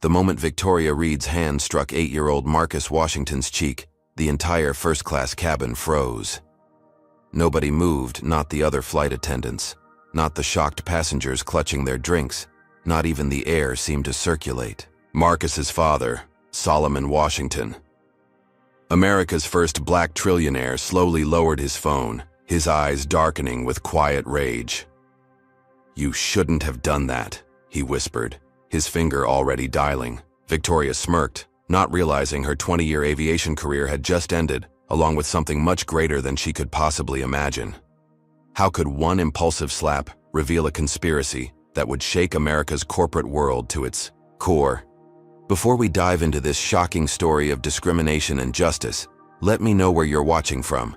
The moment Victoria Reed's hand struck 8-year-old Marcus Washington's cheek, the entire first-class cabin froze. Nobody moved, not the other flight attendants, not the shocked passengers clutching their drinks, not even the air seemed to circulate. Marcus's father, Solomon Washington, America's first black trillionaire, slowly lowered his phone, his eyes darkening with quiet rage. "You shouldn't have done that," he whispered, his finger already dialing. Victoria smirked, not realizing her 20-year aviation career had just ended, along with something much greater than she could possibly imagine. How could one impulsive slap reveal a conspiracy that would shake America's corporate world to its core? Before we dive into this shocking story of discrimination and justice, let me know where you're watching from.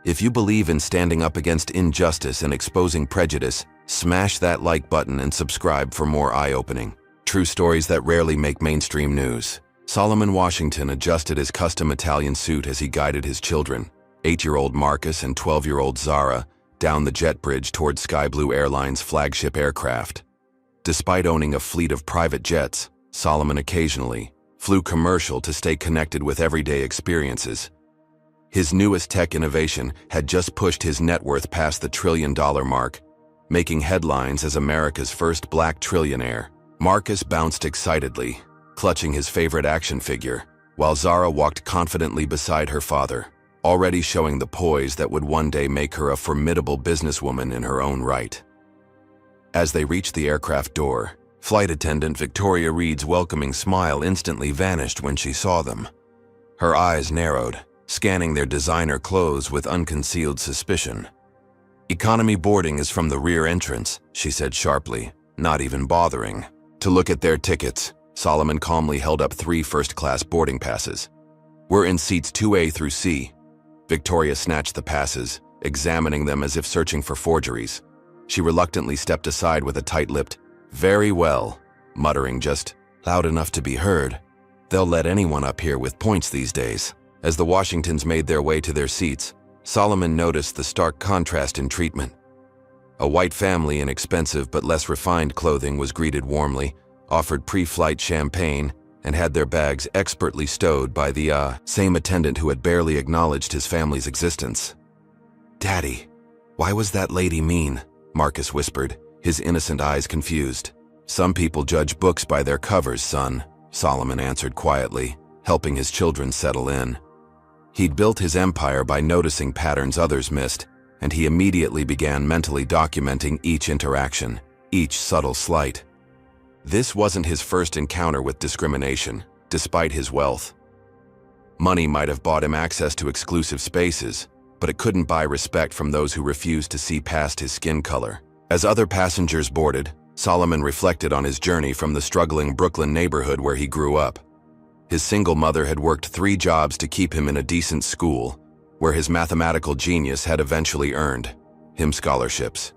If you believe in standing up against injustice and exposing prejudice, smash that like button and subscribe for more eye-opening, true stories that rarely make mainstream news. Solomon Washington adjusted his custom Italian suit as he guided his children, 8-year-old Marcus and 12-year-old Zara, down the jet bridge toward Sky Blue Airlines' flagship aircraft. Despite owning a fleet of private jets, Solomon occasionally flew commercial to stay connected with everyday experiences. His newest tech innovation had just pushed his net worth past the $1 trillion mark, making headlines as America's first black trillionaire. Marcus bounced excitedly, clutching his favorite action figure, while Zara walked confidently beside her father, already showing the poise that would one day make her a formidable businesswoman in her own right. As they reached the aircraft door, flight attendant Victoria Reed's welcoming smile instantly vanished when she saw them. Her eyes narrowed, scanning their designer clothes with unconcealed suspicion. "Economy boarding is from the rear entrance," she said sharply, not even bothering to look at their tickets. Solomon calmly held up 3 first-class boarding passes. "We're in seats 2A through C." Victoria snatched the passes, examining them as if searching for forgeries. She reluctantly stepped aside with a tight-lipped, "Very well," muttering just loud enough to be heard. They'll let anyone up here with points these days. As the Washingtons made their way to their seats, Solomon noticed the stark contrast in treatment. A white family in expensive but less refined clothing was greeted warmly, offered pre-flight champagne, and had their bags expertly stowed by the same attendant who had barely acknowledged his family's existence. "Daddy, why was that lady mean?" Marcus whispered, his innocent eyes confused. "Some people judge books by their covers, son," Solomon answered quietly, helping his children settle in. He'd built his empire by noticing patterns others missed, and he immediately began mentally documenting each interaction, each subtle slight. This wasn't his first encounter with discrimination, despite his wealth. Money might have bought him access to exclusive spaces, but it couldn't buy respect from those who refused to see past his skin color. As other passengers boarded, Solomon reflected on his journey from the struggling Brooklyn neighborhood where he grew up. His single mother had worked 3 jobs to keep him in a decent school, where his mathematical genius had eventually earned him scholarships.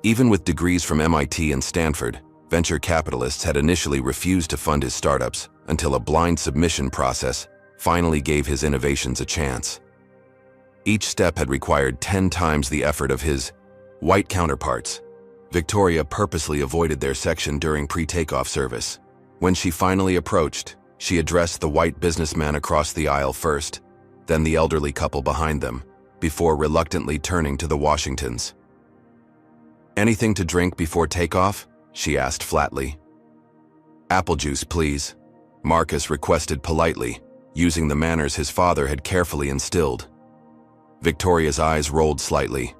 Even with degrees from MIT and Stanford, venture capitalists had initially refused to fund his startups until a blind submission process finally gave his innovations a chance. Each step had required 10 times the effort of his white counterparts. Victoria purposely avoided their section during pre-takeoff service. When she finally approached, she addressed the white businessman across the aisle first, then the elderly couple behind them, before reluctantly turning to the Washingtons. "Anything to drink before takeoff?" she asked flatly. "Apple juice, please," Marcus requested politely, using the manners his father had carefully instilled. Victoria's eyes rolled slightly.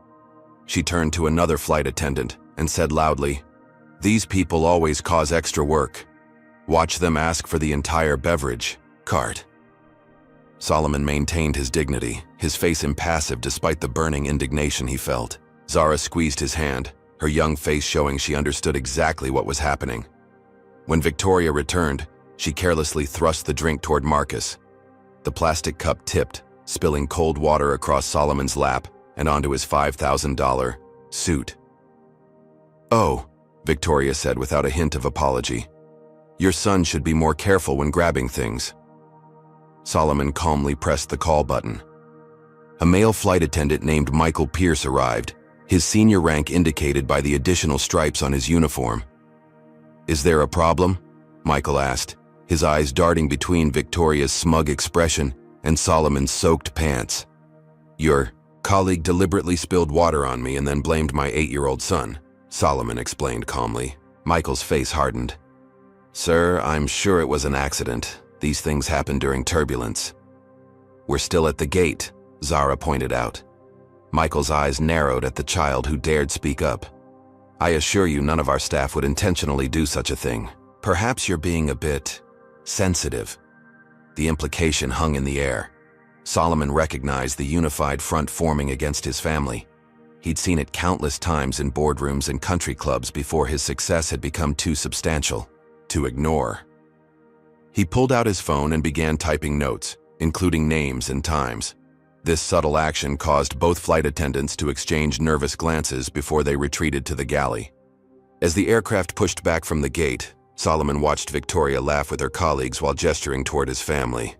She turned to another flight attendant and said loudly, "These people always cause extra work. Watch them ask for the entire beverage cart." Solomon maintained his dignity, his face impassive despite the burning indignation he felt. Zara squeezed his hand, her young face showing she understood exactly what was happening. When Victoria returned, she carelessly thrust the drink toward Marcus. The plastic cup tipped, spilling cold water across Solomon's lap and onto his $5,000 suit. "Oh," Victoria said without a hint of apology. "Your son should be more careful when grabbing things." Solomon calmly pressed the call button. A male flight attendant named Michael Pierce arrived, his senior rank indicated by the additional stripes on his uniform. "Is there a problem?" Michael asked, his eyes darting between Victoria's smug expression and Solomon's soaked pants. Your colleague deliberately spilled water on me and then blamed my 8-year-old son, Solomon explained calmly. Michael's face hardened. Sir, I'm sure it was an accident. These things happen during turbulence. We're still at the gate, Zara pointed out. Michael's eyes narrowed at the child who dared speak up. I assure you none of our staff would intentionally do such a thing. Perhaps you're being a bit sensitive. The implication hung in the air. Solomon recognized the unified front forming against his family. He'd seen it countless times in boardrooms and country clubs before his success had become too substantial to ignore. He pulled out his phone and began typing notes, including names and times. This subtle action caused both flight attendants to exchange nervous glances before they retreated to the galley. As the aircraft pushed back from the gate, Solomon watched Victoria laugh with her colleagues while gesturing toward his family.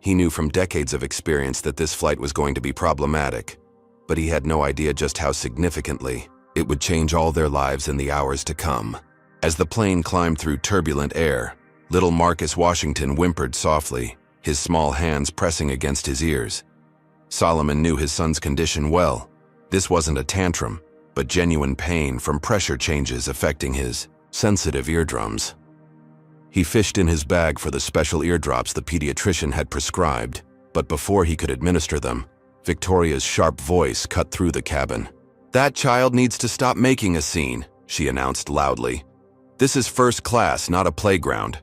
He knew from decades of experience that this flight was going to be problematic, but he had no idea just how significantly it would change all their lives in the hours to come. As the plane climbed through turbulent air, little Marcus Washington whimpered softly, his small hands pressing against his ears. Solomon knew his son's condition well. This wasn't a tantrum, but genuine pain from pressure changes affecting his sensitive eardrums. He fished in his bag for the special eardrops the pediatrician had prescribed, but before he could administer them, Victoria's sharp voice cut through the cabin. That child needs to stop making a scene, she announced loudly. This is first class, not a playground.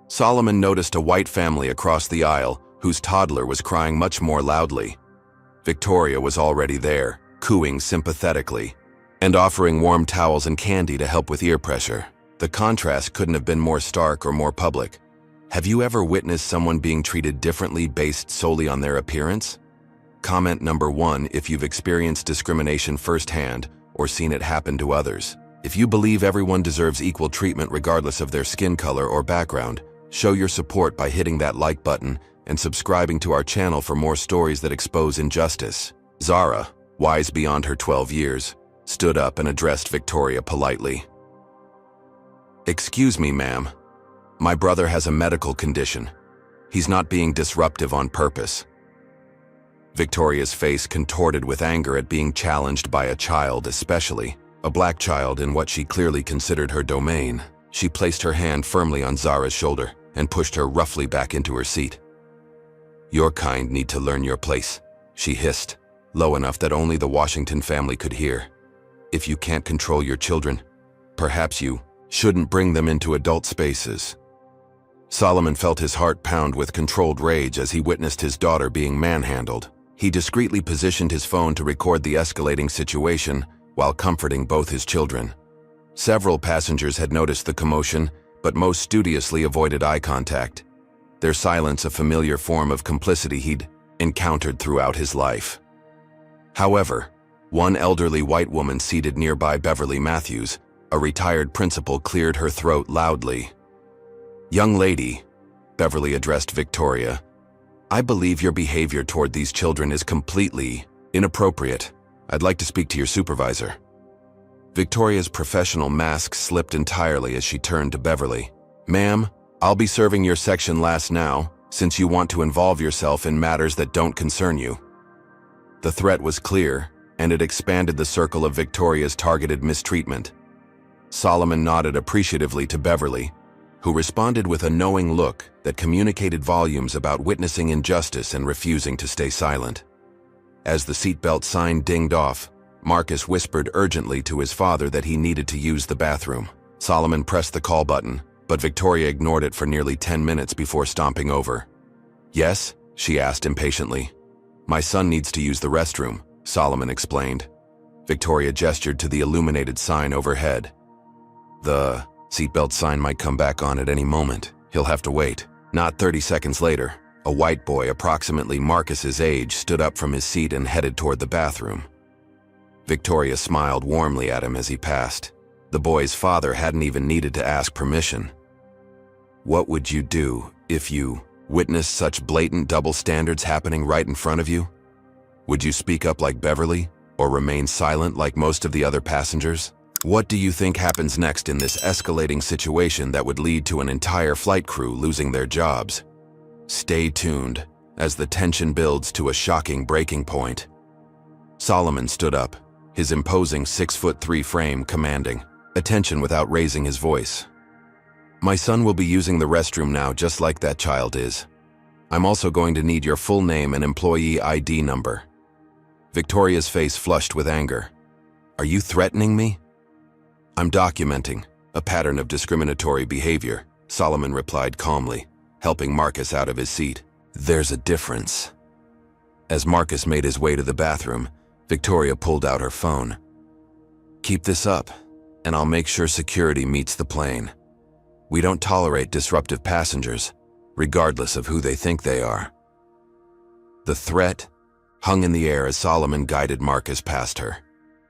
Solomon noticed a white family across the aisle whose toddler was crying much more loudly. Victoria was already there, cooing sympathetically, and offering warm towels and candy to help with ear pressure. The contrast couldn't have been more stark or more public. Have you ever witnessed someone being treated differently based solely on their appearance? Comment number 1 if you've experienced discrimination firsthand or seen it happen to others. If you believe everyone deserves equal treatment regardless of their skin color or background, show your support by hitting that like button and subscribing to our channel for more stories that expose injustice. Zara, wise beyond her 12 years, stood up and addressed Victoria politely. Excuse me, ma'am. My brother has a medical condition. He's not being disruptive on purpose. Victoria's face contorted with anger at being challenged by a child, especially a black child in what she clearly considered her domain. She placed her hand firmly on Zara's shoulder and pushed her roughly back into her seat. Your kind need to learn your place, she hissed, low enough that only the Washington family could hear. If you can't control your children, perhaps you shouldn't bring them into adult spaces. Solomon felt his heart pound with controlled rage as he witnessed his daughter being manhandled. He discreetly positioned his phone to record the escalating situation while comforting both his children. Several passengers had noticed the commotion, but most studiously avoided eye contact, their silence a familiar form of complicity he'd encountered throughout his life. However, one elderly white woman seated nearby Beverly Matthews, a retired principal, cleared her throat loudly. Young lady, Beverly addressed Victoria, I believe your behavior toward these children is completely inappropriate. I'd like to speak to your supervisor. Victoria's professional mask slipped entirely as she turned to Beverly. Ma'am, I'll be serving your section last now, since you want to involve yourself in matters that don't concern you. The threat was clear, and it expanded the circle of Victoria's targeted mistreatment. Solomon nodded appreciatively to Beverly, who responded with a knowing look that communicated volumes about witnessing injustice and refusing to stay silent. As the seatbelt sign dinged off, Marcus whispered urgently to his father that he needed to use the bathroom. Solomon pressed the call button, but Victoria ignored it for nearly 10 minutes before stomping over. Yes? She asked impatiently. My son needs to use the restroom, Solomon explained. Victoria gestured to the illuminated sign overhead. The seatbelt sign might come back on at any moment. He'll have to wait. Not 30 seconds later, a white boy approximately Marcus's age stood up from his seat and headed toward the bathroom. Victoria smiled warmly at him as he passed. The boy's father hadn't even needed to ask permission. What would you do if you witnessed such blatant double standards happening right in front of you? Would you speak up like Beverly, or remain silent like most of the other passengers? What do you think happens next in this escalating situation that would lead to an entire flight crew losing their jobs? Stay tuned as the tension builds to a shocking breaking point. Solomon stood up, his imposing 6'3" frame commanding attention without raising his voice. My son will be using the restroom now just like that child is. I'm also going to need your full name and employee ID number. Victoria's face flushed with anger. Are you threatening me? I'm documenting a pattern of discriminatory behavior, Solomon replied calmly, helping Marcus out of his seat. There's a difference. As Marcus made his way to the bathroom, Victoria pulled out her phone. Keep this up, and I'll make sure security meets the plane. We don't tolerate disruptive passengers, regardless of who they think they are. The threat hung in the air as Solomon guided Marcus past her.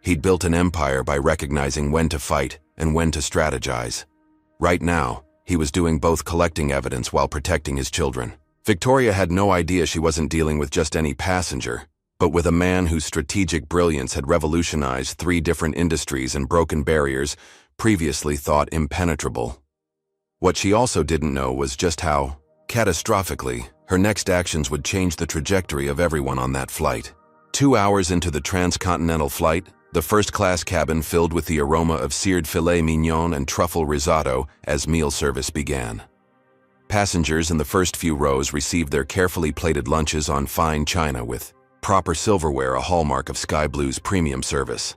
He'd built an empire by recognizing when to fight and when to strategize. Right now, he was doing both, collecting evidence while protecting his children. Victoria had no idea she wasn't dealing with just any passenger, but with a man whose strategic brilliance had revolutionized 3 different industries and broken barriers previously thought impenetrable. What she also didn't know was just how, catastrophically, her next actions would change the trajectory of everyone on that flight. 2 hours into the transcontinental flight, the first-class cabin filled with the aroma of seared filet mignon and truffle risotto as meal service began. Passengers in the first few rows received their carefully plated lunches on fine china with proper silverware, a hallmark of Sky Blue's premium service.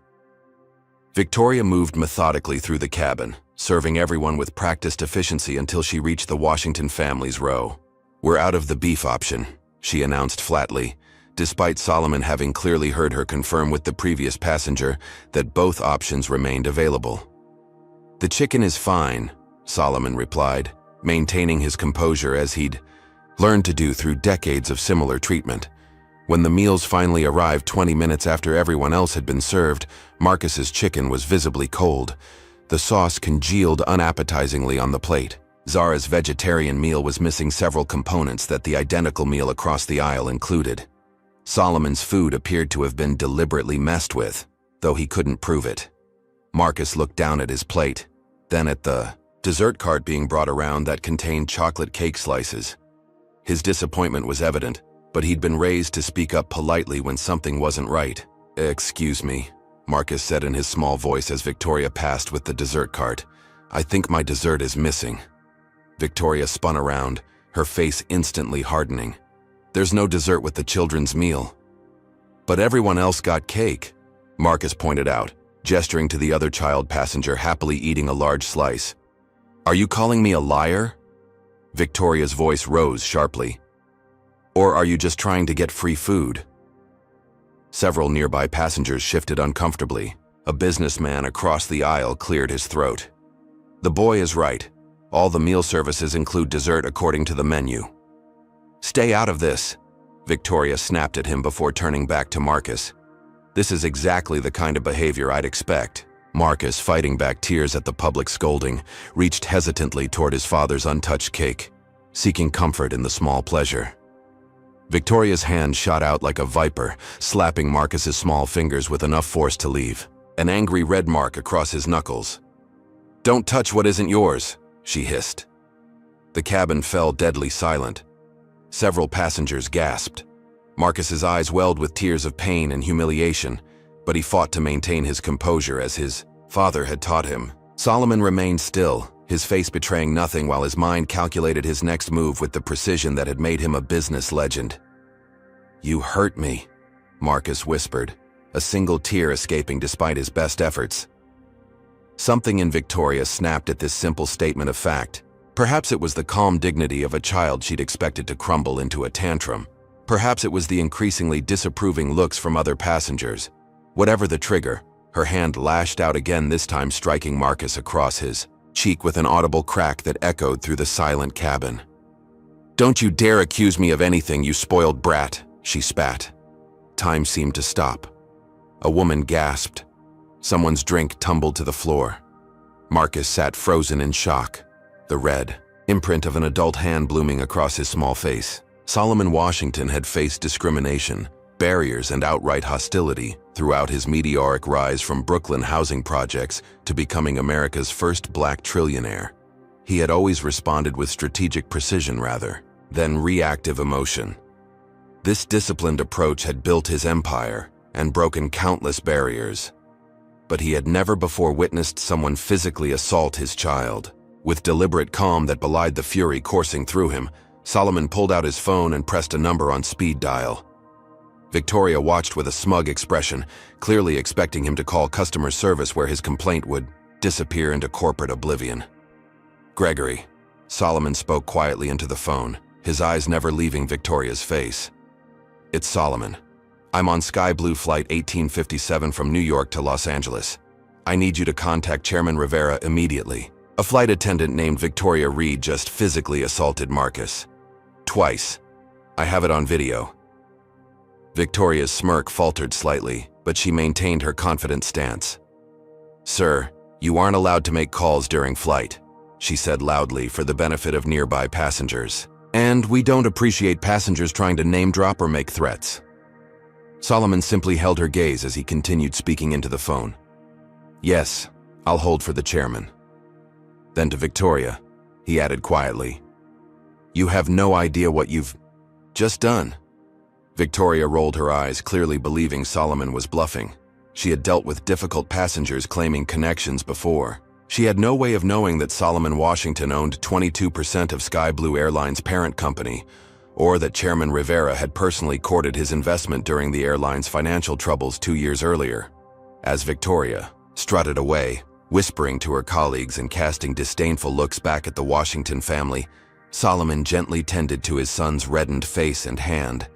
Victoria moved methodically through the cabin, serving everyone with practiced efficiency until she reached the Washington family's row. We're out of the beef option, she announced flatly, despite Solomon having clearly heard her confirm with the previous passenger that both options remained available. The chicken is fine, Solomon replied, maintaining his composure as he'd learned to do through decades of similar treatment. When the meals finally arrived 20 minutes after everyone else had been served, Marcus's chicken was visibly cold. The sauce congealed unappetizingly on the plate. Zara's vegetarian meal was missing several components that the identical meal across the aisle included. Solomon's food appeared to have been deliberately messed with, though he couldn't prove it. Marcus looked down at his plate, then at the dessert cart being brought around that contained chocolate cake slices. His disappointment was evident, but he'd been raised to speak up politely when something wasn't right. Excuse me, Marcus said in his small voice as Victoria passed with the dessert cart. I think my dessert is missing. Victoria spun around, her face instantly hardening. There's no dessert with the children's meal. But everyone else got cake, Marcus pointed out, gesturing to the other child passenger happily eating a large slice. Are you calling me a liar? Victoria's voice rose sharply. Or are you just trying to get free food? Several nearby passengers shifted uncomfortably. A businessman across the aisle cleared his throat. The boy is right. All the meal services include dessert according to the menu. Stay out of this, Victoria snapped at him before turning back to Marcus. This is exactly the kind of behavior I'd expect. Marcus, fighting back tears at the public scolding, reached hesitantly toward his father's untouched cake, seeking comfort in the small pleasure. Victoria's hand shot out like a viper, slapping Marcus's small fingers with enough force to leave an angry red mark across his knuckles. Don't touch what isn't yours, she hissed. The cabin fell deadly silent. Several passengers gasped. Marcus's eyes welled with tears of pain and humiliation, but he fought to maintain his composure as his father had taught him. Solomon remained still, his face betraying nothing while his mind calculated his next move with the precision that had made him a business legend. You hurt me, Marcus whispered, a single tear escaping despite his best efforts. Something in Victoria snapped at this simple statement of fact. Perhaps it was the calm dignity of a child she'd expected to crumble into a tantrum. Perhaps it was the increasingly disapproving looks from other passengers. Whatever the trigger, her hand lashed out again, this time striking Marcus across his cheek with an audible crack that echoed through the silent cabin. Don't you dare accuse me of anything, you spoiled brat, she spat. Time seemed to stop. A woman gasped. Someone's drink tumbled to the floor. Marcus sat frozen in shock, the red imprint of an adult hand blooming across his small face. Solomon Washington had faced discrimination, barriers and outright hostility throughout his meteoric rise from Brooklyn housing projects to becoming America's first black trillionaire. He had always responded with strategic precision rather than reactive emotion. This disciplined approach had built his empire and broken countless barriers. But he had never before witnessed someone physically assault his child. With deliberate calm that belied the fury coursing through him, Solomon pulled out his phone and pressed a number on speed dial. Victoria watched with a smug expression, clearly expecting him to call customer service where his complaint would disappear into corporate oblivion. "Gregory," Solomon spoke quietly into the phone, his eyes never leaving Victoria's face. "It's Solomon. I'm on Sky Blue Flight 1857 from New York to Los Angeles. I need you to contact Chairman Rivera immediately. A flight attendant named Victoria Reed just physically assaulted Marcus. Twice. I have it on video." Victoria's smirk faltered slightly, but she maintained her confident stance. "Sir, you aren't allowed to make calls during flight," she said loudly for the benefit of nearby passengers. "And we don't appreciate passengers trying to name-drop or make threats." Solomon simply held her gaze as he continued speaking into the phone. "Yes, I'll hold for the chairman." Then to Victoria, he added quietly, "You have no idea what you've just done." Victoria rolled her eyes, clearly believing Solomon was bluffing. She had dealt with difficult passengers claiming connections before. She had no way of knowing that Solomon Washington owned 22% of Sky Blue Airlines' parent company, or that Chairman Rivera had personally courted his investment during the airline's financial troubles 2 years earlier. As Victoria strutted away, whispering to her colleagues and casting disdainful looks back at the Washington family, Solomon gently tended to his son's reddened face and hand.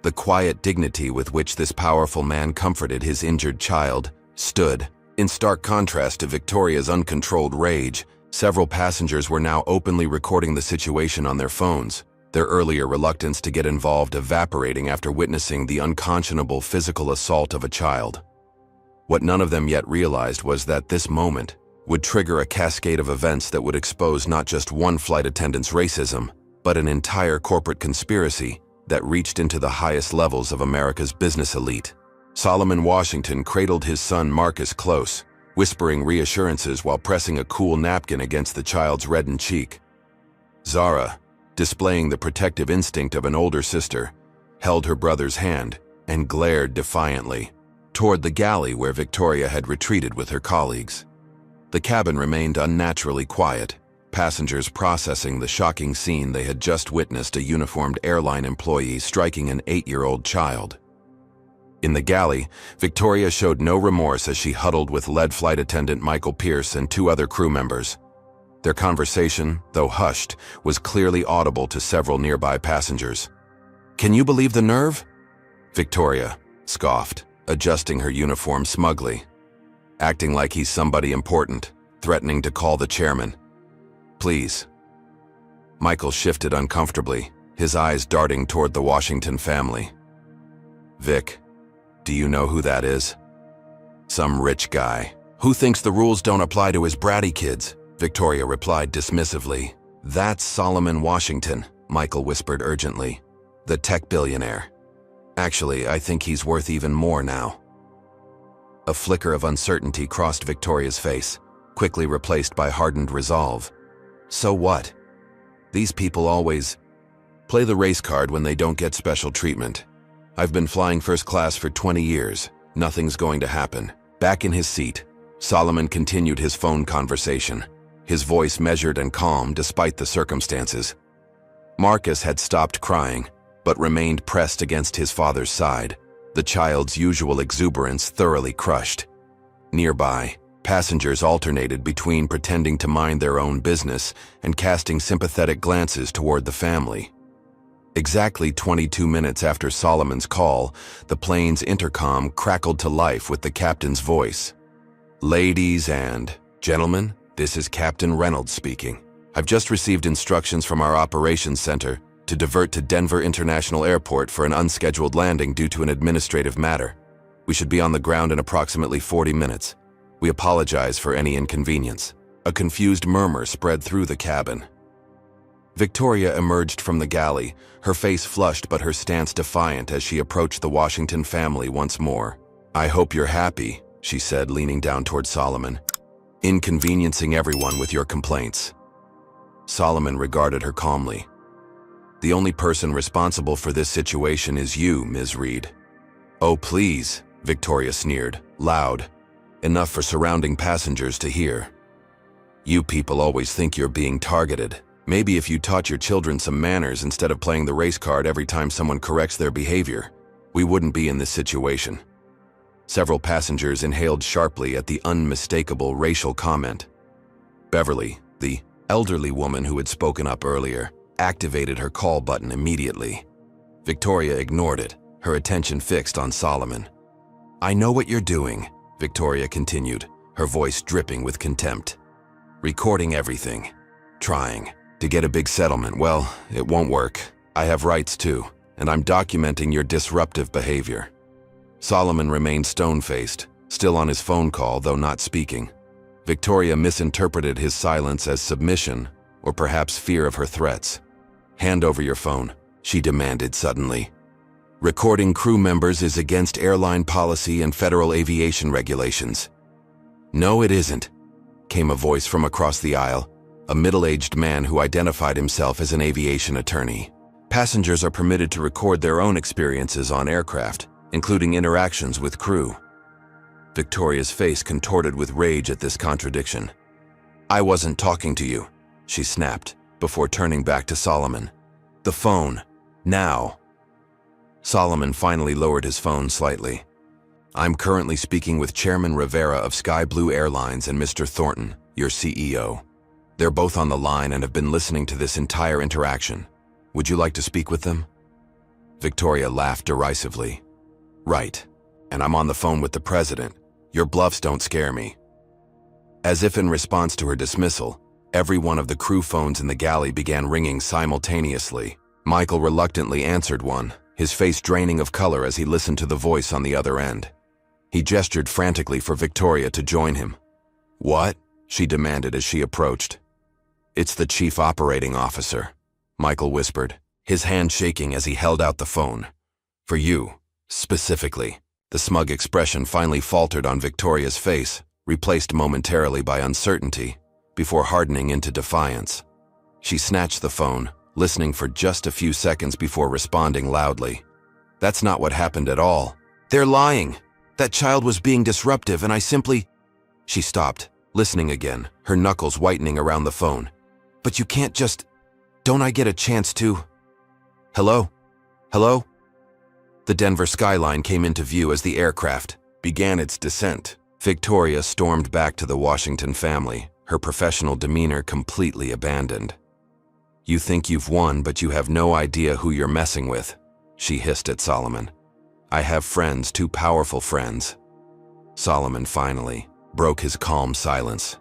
The quiet dignity with which this powerful man comforted his injured child stood in stark contrast to Victoria's uncontrolled rage. Several passengers were now openly recording the situation on their phones, their earlier reluctance to get involved evaporating after witnessing the unconscionable physical assault of a child. What none of them yet realized was that this moment would trigger a cascade of events that would expose not just one flight attendant's racism, but an entire corporate conspiracy that reached into the highest levels of America's business elite. Solomon Washington cradled his son Marcus close, whispering reassurances while pressing a cool napkin against the child's reddened cheek. Zara, displaying the protective instinct of an older sister, held her brother's hand and glared defiantly toward the galley where Victoria had retreated with her colleagues. The cabin remained unnaturally quiet, passengers processing the shocking scene they had just witnessed, a uniformed airline employee striking an 8-year-old child. In the galley, Victoria showed no remorse as she huddled with lead flight attendant Michael Pierce and 2 other crew members. Their conversation, though hushed, was clearly audible to several nearby passengers. "Can you believe the nerve?" Victoria scoffed, adjusting her uniform smugly. "Acting like he's somebody important, threatening to call the chairman. Please." Michael shifted uncomfortably, his eyes darting toward the Washington family. "Vic, do you know who that is?" "Some rich guy who thinks the rules don't apply to his bratty kids," Victoria replied dismissively. "That's Solomon Washington," Michael whispered urgently. "The tech billionaire. Actually, I think he's worth even more now." A flicker of uncertainty crossed Victoria's face, quickly replaced by hardened resolve. So what? These people always play the race card when they don't get special treatment. I've been flying first class for 20 years. Nothing's going to happen. Back in his seat, Solomon continued his phone conversation, his voice measured and calm despite the circumstances. Marcus had stopped crying, but remained pressed against his father's side, the child's usual exuberance thoroughly crushed. Nearby, passengers alternated between pretending to mind their own business and casting sympathetic glances toward the family. Exactly 22 minutes after Solomon's call, the plane's intercom crackled to life with the captain's voice. "Ladies and gentlemen, this is Captain Reynolds speaking. I've just received instructions from our operations center to divert to Denver International Airport for an unscheduled landing due to an administrative matter. We should be on the ground in approximately 40 minutes. We apologize for any inconvenience." A confused murmur spread through the cabin. Victoria emerged from the galley, her face flushed but her stance defiant as she approached the Washington family once more. "I hope you're happy," she said, leaning down toward Solomon. "Inconveniencing everyone with your complaints." Solomon regarded her calmly. "The only person responsible for this situation is you, Ms. Reed." "Oh, please," Victoria sneered, loud, enough for surrounding passengers to hear. "You people always think you're being targeted. Maybe if you taught your children some manners instead of playing the race card every time someone corrects their behavior, we wouldn't be in this situation." Several passengers inhaled sharply at the unmistakable racial comment. Beverly, the elderly woman who had spoken up earlier, activated her call button immediately. Victoria ignored it, her attention fixed on Solomon. "I know what you're doing," Victoria continued, her voice dripping with contempt. "Recording everything. Trying to get a big settlement. Well, it won't work. I have rights too, and I'm documenting your disruptive behavior." Solomon remained stone-faced, still on his phone call, though not speaking. Victoria misinterpreted his silence as submission, or perhaps fear of her threats. "Hand over your phone," she demanded suddenly. "Recording crew members is against airline policy and federal aviation regulations." "No, it isn't," came a voice from across the aisle, a middle-aged man who identified himself as an aviation attorney. "Passengers are permitted to record their own experiences on aircraft, including interactions with crew." Victoria's face contorted with rage at this contradiction. "I wasn't talking to you," she snapped, before turning back to Solomon. "The phone. Now." Solomon finally lowered his phone slightly. "I'm currently speaking with Chairman Rivera of Sky Blue Airlines and Mr. Thornton, your CEO. They're both on the line and have been listening to this entire interaction. Would you like to speak with them?" Victoria laughed derisively. "Right. And I'm on the phone with the president. Your bluffs don't scare me." As if in response to her dismissal, every one of the crew phones in the galley began ringing simultaneously. Michael reluctantly answered one, his face draining of color as he listened to the voice on the other end. He gestured frantically for Victoria to join him. "What?" she demanded as she approached. "It's the chief operating officer," Michael whispered, his hand shaking as he held out the phone. "For you, specifically." The smug expression finally faltered on Victoria's face, replaced momentarily by uncertainty, before hardening into defiance. She snatched the phone, listening for just a few seconds before responding loudly. "That's not what happened at all. They're lying. That child was being disruptive and I simply—" She stopped, listening again, her knuckles whitening around the phone. "But you can't just— Don't I get a chance to— Hello? Hello?" The Denver skyline came into view as the aircraft began its descent. Victoria stormed back to the Washington family, her professional demeanor completely abandoned. "You think you've won, but you have no idea who you're messing with," she hissed at Solomon. "I have friends, too powerful friends." Solomon finally broke his calm silence.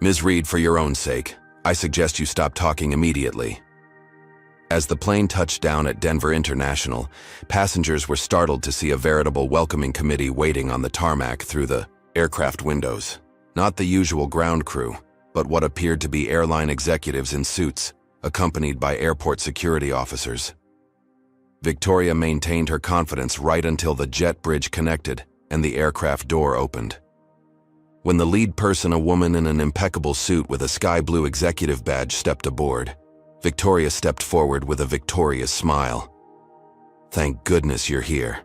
"Ms. Reed, for your own sake, I suggest you stop talking immediately." As the plane touched down at Denver International, passengers were startled to see a veritable welcoming committee waiting on the tarmac through the aircraft windows. Not the usual ground crew, but what appeared to be airline executives in suits, accompanied by airport security officers. Victoria maintained her confidence right until the jet bridge connected and the aircraft door opened. When the lead person, a woman in an impeccable suit with a sky blue executive badge, stepped aboard, Victoria stepped forward with a victorious smile. "Thank goodness you're here.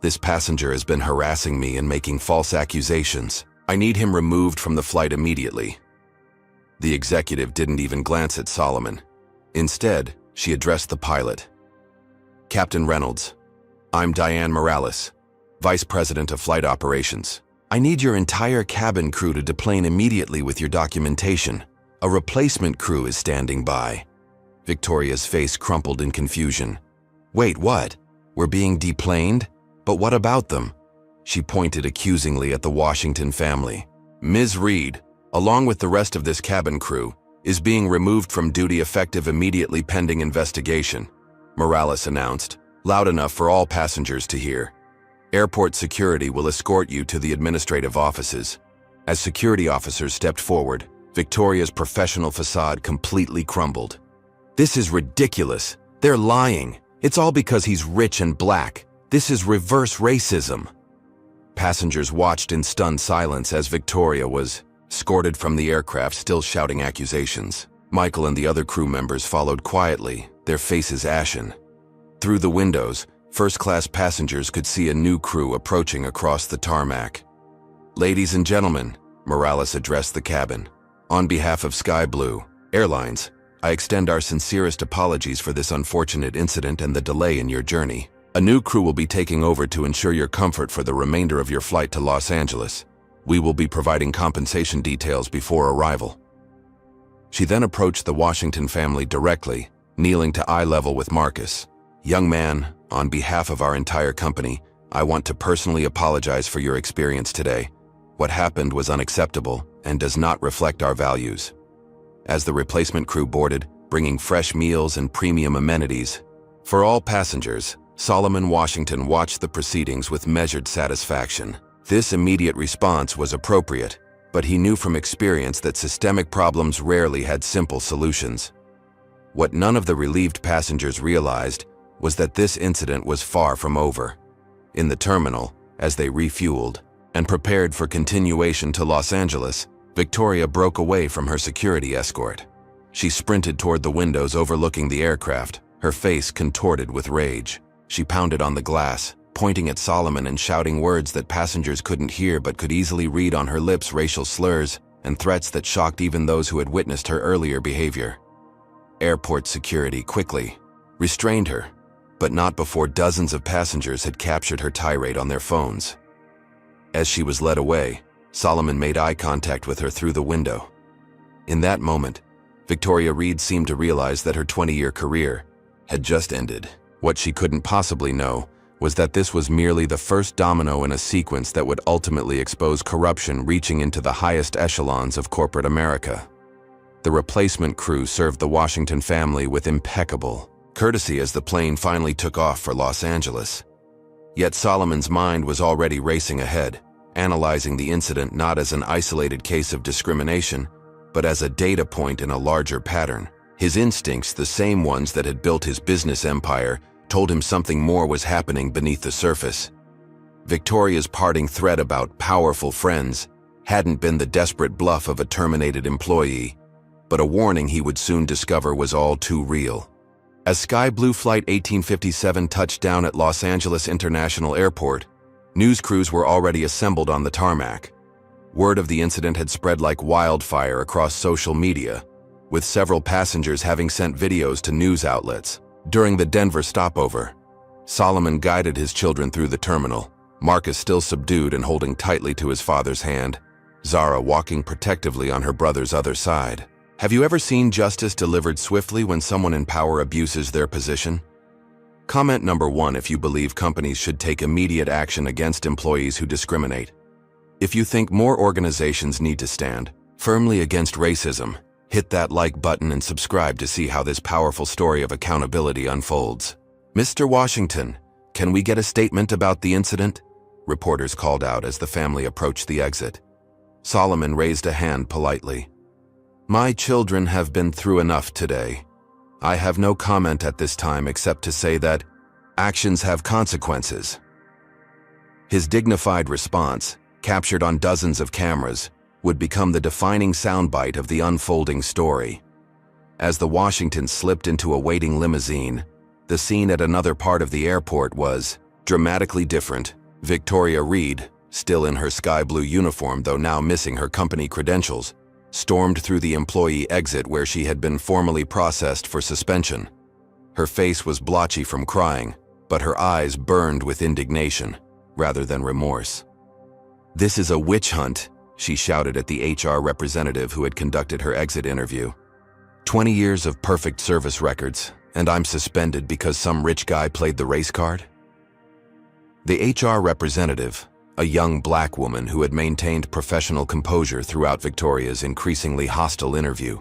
This passenger has been harassing me and making false accusations. I need him removed from the flight immediately." The executive didn't even glance at Solomon. Instead, she addressed the pilot. "Captain Reynolds, I'm Diane Morales, Vice President of Flight Operations. I need your entire cabin crew to deplane immediately with your documentation. A replacement crew is standing by." Victoria's face crumpled in confusion. "Wait, what? We're being deplaned? But what about them?" She pointed accusingly at the Washington family. "Ms. Reed, along with the rest of this cabin crew, is being removed from duty effective immediately pending investigation," Morales announced, loud enough for all passengers to hear. "Airport security will escort you to the administrative offices." As security officers stepped forward, Victoria's professional facade completely crumbled. "This is ridiculous. They're lying. It's all because he's rich and black. This is reverse racism." Passengers watched in stunned silence as Victoria was escorted from the aircraft, still shouting accusations. Michael and the other crew members followed quietly, their faces ashen. Through the windows, first-class passengers could see a new crew approaching across the tarmac. "Ladies and gentlemen," Morales addressed the cabin, "on behalf of Sky Blue Airlines, I extend our sincerest apologies for this unfortunate incident and the delay in your journey. A new crew will be taking over to ensure your comfort for the remainder of your flight to Los Angeles. We will be providing compensation details before arrival." She then approached the Washington family directly, kneeling to eye level with Marcus. "Young man, on behalf of our entire company, I want to personally apologize for your experience today. What happened was unacceptable and does not reflect our values." As the replacement crew boarded, bringing fresh meals and premium amenities for all passengers, Solomon Washington watched the proceedings with measured satisfaction. This immediate response was appropriate, but he knew from experience that systemic problems rarely had simple solutions. What none of the relieved passengers realized was that this incident was far from over. In the terminal, as they refueled and prepared for continuation to Los Angeles, Victoria broke away from her security escort. She sprinted toward the windows overlooking the aircraft, her face contorted with rage. She pounded on the glass, pointing at Solomon and shouting words that passengers couldn't hear but could easily read on her lips, racial slurs and threats that shocked even those who had witnessed her earlier behavior. Airport security quickly restrained her, but not before dozens of passengers had captured her tirade on their phones. As she was led away, Solomon made eye contact with her through the window. In that moment, Victoria Reed seemed to realize that her 20-year career had just ended. What she couldn't possibly know was that this was merely the first domino in a sequence that would ultimately expose corruption reaching into the highest echelons of corporate America. The replacement crew served the Washington family with impeccable courtesy as the plane finally took off for Los Angeles. Yet Solomon's mind was already racing ahead, analyzing the incident not as an isolated case of discrimination, but as a data point in a larger pattern. His instincts, the same ones that had built his business empire, told him something more was happening beneath the surface. Victoria's parting threat about powerful friends hadn't been the desperate bluff of a terminated employee, but a warning he would soon discover was all too real. As Sky Blue Flight 1857 touched down at Los Angeles International Airport, news crews were already assembled on the tarmac. Word of the incident had spread like wildfire across social media, with several passengers having sent videos to news outlets. During the Denver stopover, Solomon guided his children through the terminal, Marcus still subdued and holding tightly to his father's hand, Zara walking protectively on her brother's other side. Have you ever seen justice delivered swiftly when someone in power abuses their position? Comment number 1 if you believe companies should take immediate action against employees who discriminate. If you think more organizations need to stand firmly against racism, hit that like button and subscribe to see how this powerful story of accountability unfolds. "Mr. Washington, can we get a statement about the incident?" Reporters called out as the family approached the exit. Solomon raised a hand politely. "My children have been through enough today. I have no comment at this time except to say that actions have consequences." His dignified response, captured on dozens of cameras, would become the defining soundbite of the unfolding story. As the Washingtons slipped into a waiting limousine, the scene at another part of the airport was dramatically different. Victoria Reed, still in her sky blue uniform though now missing her company credentials, stormed through the employee exit where she had been formally processed for suspension. Her face was blotchy from crying, but her eyes burned with indignation rather than remorse. "This is a witch hunt," she shouted at the HR representative who had conducted her exit interview. 20 years of perfect service records, and I'm suspended because some rich guy played the race card? The HR representative, a young black woman who had maintained professional composure throughout Victoria's increasingly hostile interview,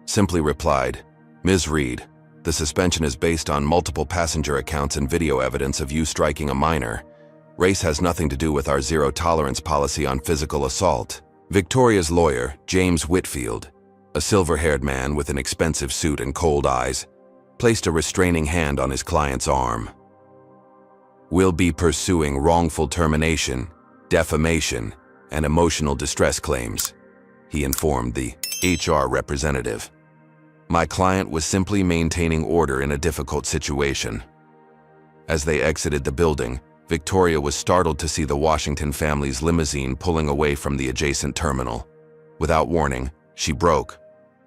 simply replied, "Ms. Reed, the suspension is based on multiple passenger accounts and video evidence of you striking a minor. Race has nothing to do with our zero-tolerance policy on physical assault." Victoria's lawyer, James Whitfield, A silver-haired man with an expensive suit and cold eyes placed a restraining hand on his client's arm. "We'll be pursuing wrongful termination, defamation, and emotional distress claims," he informed the HR representative. "My client was simply maintaining order in a difficult situation." As they exited the building, Victoria was startled to see the Washington family's limousine pulling away from the adjacent terminal. Without warning, she broke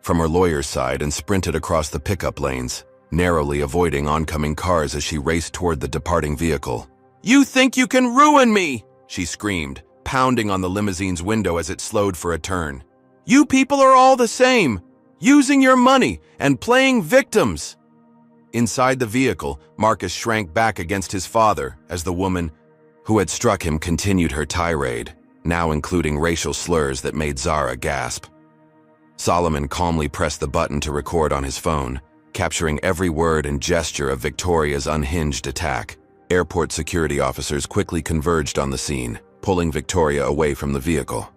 from her lawyer's side and sprinted across the pickup lanes, narrowly avoiding oncoming cars as she raced toward the departing vehicle. "You think you can ruin me!" she screamed, pounding on the limousine's window as it slowed for a turn. "You people are all the same, using your money and playing victims." Inside the vehicle, Marcus shrank back against his father as the woman who had struck him continued her tirade, now including racial slurs that made Zara gasp. Solomon calmly pressed the button to record on his phone, capturing every word and gesture of Victoria's unhinged attack. Airport security officers quickly converged on the scene, pulling Victoria away from the vehicle.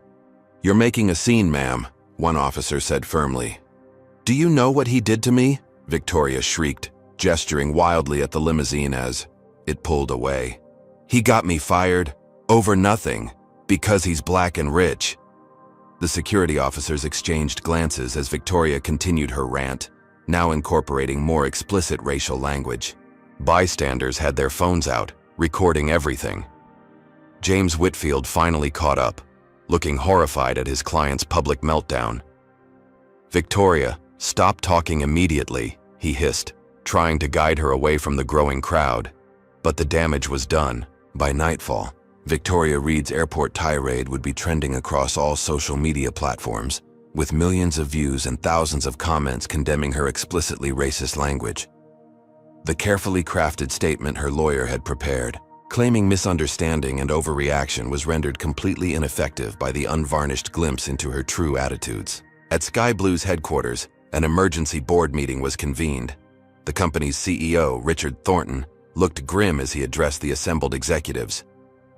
"You're making a scene, ma'am," one officer said firmly. "Do you know what he did to me?" Victoria shrieked, gesturing wildly at the limousine as it pulled away. "He got me fired over nothing because he's black and rich." The security officers exchanged glances as Victoria continued her rant, now incorporating more explicit racial language. Bystanders had their phones out, recording everything. James Whitfield finally caught up, looking horrified at his client's public meltdown. "Victoria, stop talking immediately," he hissed, trying to guide her away from the growing crowd. But the damage was done. By nightfall, Victoria Reed's airport tirade would be trending across all social media platforms, with millions of views and thousands of comments condemning her explicitly racist language. The carefully crafted statement her lawyer had prepared, claiming misunderstanding and overreaction, was rendered completely ineffective by the unvarnished glimpse into her true attitudes. At Sky Blue's headquarters, an emergency board meeting was convened. The company's CEO, Richard Thornton, looked grim as he addressed the assembled executives.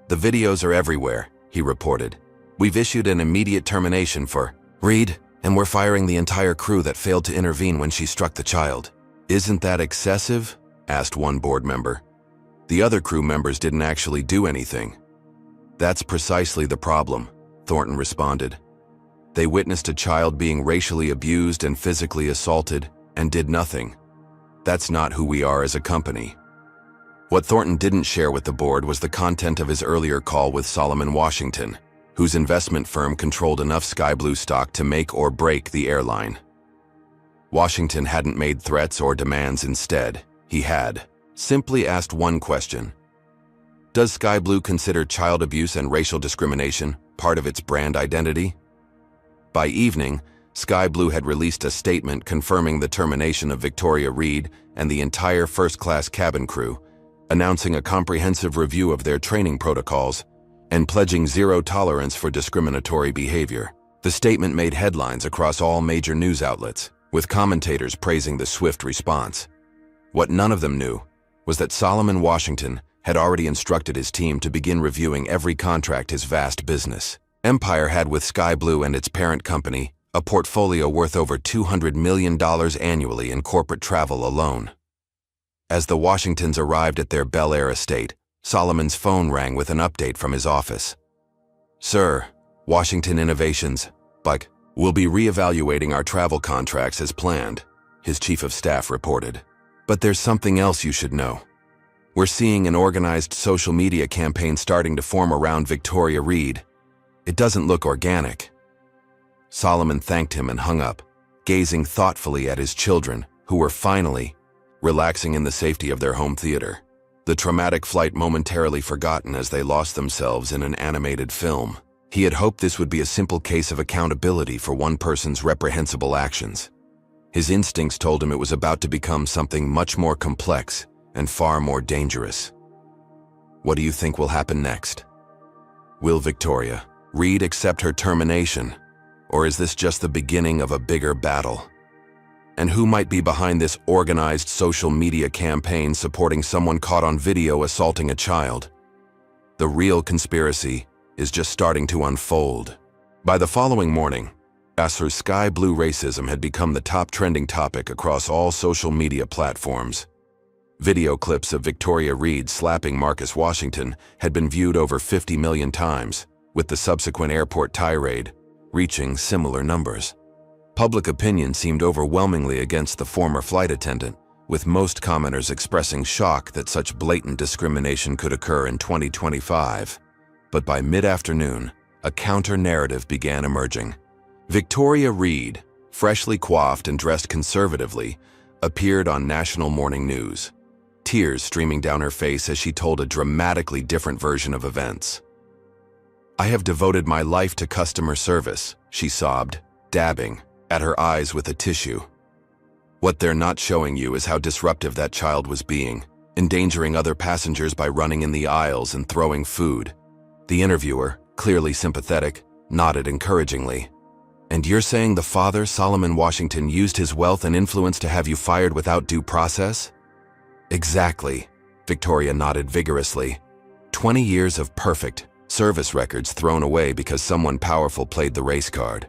"The videos are everywhere," he reported. "We've issued an immediate termination for Reed, and we're firing the entire crew that failed to intervene when she struck the child." "Isn't that excessive?" asked one board member. "The other crew members didn't actually do anything." "That's precisely the problem," Thornton responded. "They witnessed a child being racially abused and physically assaulted and did nothing. That's not who we are as a company." What Thornton didn't share with the board was the content of his earlier call with Solomon Washington, whose investment firm controlled enough Sky Blue stock to make or break the airline. Washington hadn't made threats or demands. Instead, he had simply asked one question: does Sky Blue consider child abuse and racial discrimination part of its brand identity? By evening, Sky Blue had released a statement confirming the termination of Victoria Reed and the entire first-class cabin crew, announcing a comprehensive review of their training protocols and pledging zero tolerance for discriminatory behavior. The statement made headlines across all major news outlets, with commentators praising the swift response. What none of them knew was that Solomon Washington had already instructed his team to begin reviewing every contract his vast business empire had with Sky Blue and its parent company, a portfolio worth over $200 million annually in corporate travel alone. As the Washingtons arrived at their Bel Air estate, Solomon's phone rang with an update from his office. "Sir, Washington Innovations, but we'll be reevaluating our travel contracts as planned," his chief of staff reported. "But there's something else you should know. We're seeing an organized social media campaign starting to form around Victoria Reed. It doesn't look organic." Solomon thanked him and hung up, gazing thoughtfully at his children, who were finally relaxing in the safety of their home theater, the traumatic flight momentarily forgotten as they lost themselves in an animated film. He had hoped this would be a simple case of accountability for one person's reprehensible actions. His instincts told him it was about to become something much more complex and far more dangerous. What do you think will happen next? Will Victoria Reed accept her termination, or is this just the beginning of a bigger battle? And who might be behind this organized social media campaign supporting someone caught on video assaulting a child? The real conspiracy is just starting to unfold. By the following morning, As her sky blue racism had become the top trending topic across all social media platforms. Video clips of Victoria Reed slapping Marcus Washington had been viewed over 50 million times, with the subsequent airport tirade reaching similar numbers. Public opinion seemed overwhelmingly against the former flight attendant, with most commenters expressing shock that such blatant discrimination could occur in 2025. But by mid-afternoon, a counter-narrative began emerging. Victoria Reed, freshly coiffed and dressed conservatively, appeared on national morning news, tears streaming down her face as she told a dramatically different version of events. "I have devoted my life to customer service," she sobbed, dabbing at her eyes with a tissue. "What they're not showing you is how disruptive that child was being, endangering other passengers by running in the aisles and throwing food." The interviewer, clearly sympathetic, nodded encouragingly. "And you're saying the father, Solomon Washington, used his wealth and influence to have you fired without due process?" "Exactly," Victoria nodded vigorously. 20 years of perfect service records thrown away because someone powerful played the race card.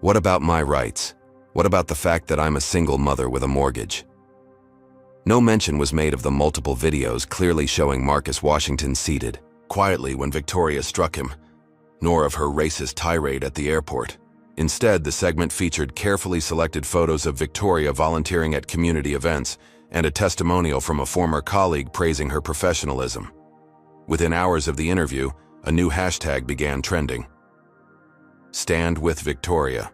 What about my rights? What about the fact that I'm a single mother with a mortgage?" No mention was made of the multiple videos clearly showing Marcus Washington seated quietly when Victoria struck him, nor of her racist tirade at the airport. Instead, the segment featured carefully selected photos of Victoria volunteering at community events and a testimonial from a former colleague praising her professionalism. Within hours of the interview, a new hashtag began trending: "Stand with Victoria."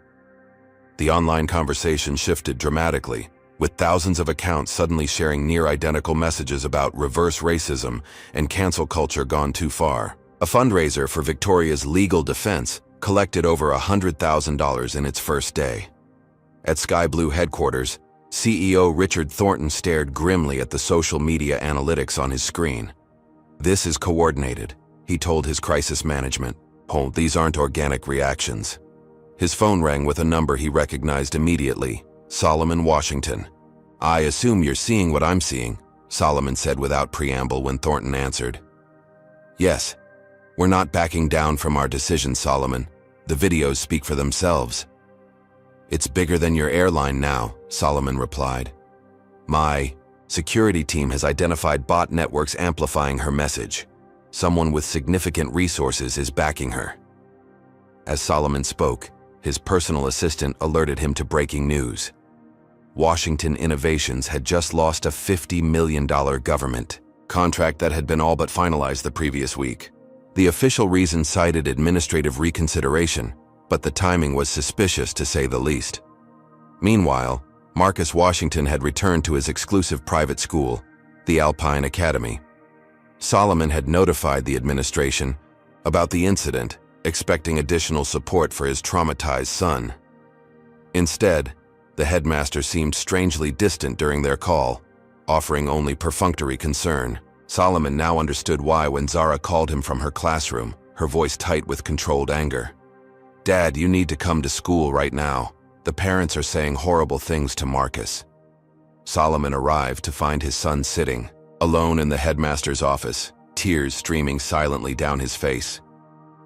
The online conversation shifted dramatically, with thousands of accounts suddenly sharing near-identical messages about reverse racism and cancel culture gone too far. A fundraiser for Victoria's legal defense collected over $100,000 in its first day. At Sky Blue headquarters, CEO Richard Thornton stared grimly at the social media analytics on his screen. "This is coordinated," he told his crisis management. "Oh, these aren't organic reactions." His phone rang with a number he recognized immediately: Solomon Washington. "I assume you're seeing what I'm seeing," Solomon said without preamble when Thornton answered. "Yes. We're not backing down from our decision, Solomon. The videos speak for themselves." "It's bigger than your airline now," Solomon replied. "My security team has identified bot networks amplifying her message. Someone with significant resources is backing her." As Solomon spoke, his personal assistant alerted him to breaking news. Washington Innovations had just lost a $50 million government contract that had been all but finalized the previous week. The official reason cited administrative reconsideration, but the timing was suspicious to say the least. Meanwhile, Marcus Washington had returned to his exclusive private school, the Alpine Academy. Solomon had notified the administration about the incident, expecting additional support for his traumatized son. Instead, the headmaster seemed strangely distant during their call, offering only perfunctory concern. Solomon now understood why when Zara called him from her classroom, her voice tight with controlled anger. "Dad, you need to come to school right now. The parents are saying horrible things to Marcus." Solomon arrived to find his son sitting, alone in the headmaster's office, tears streaming silently down his face.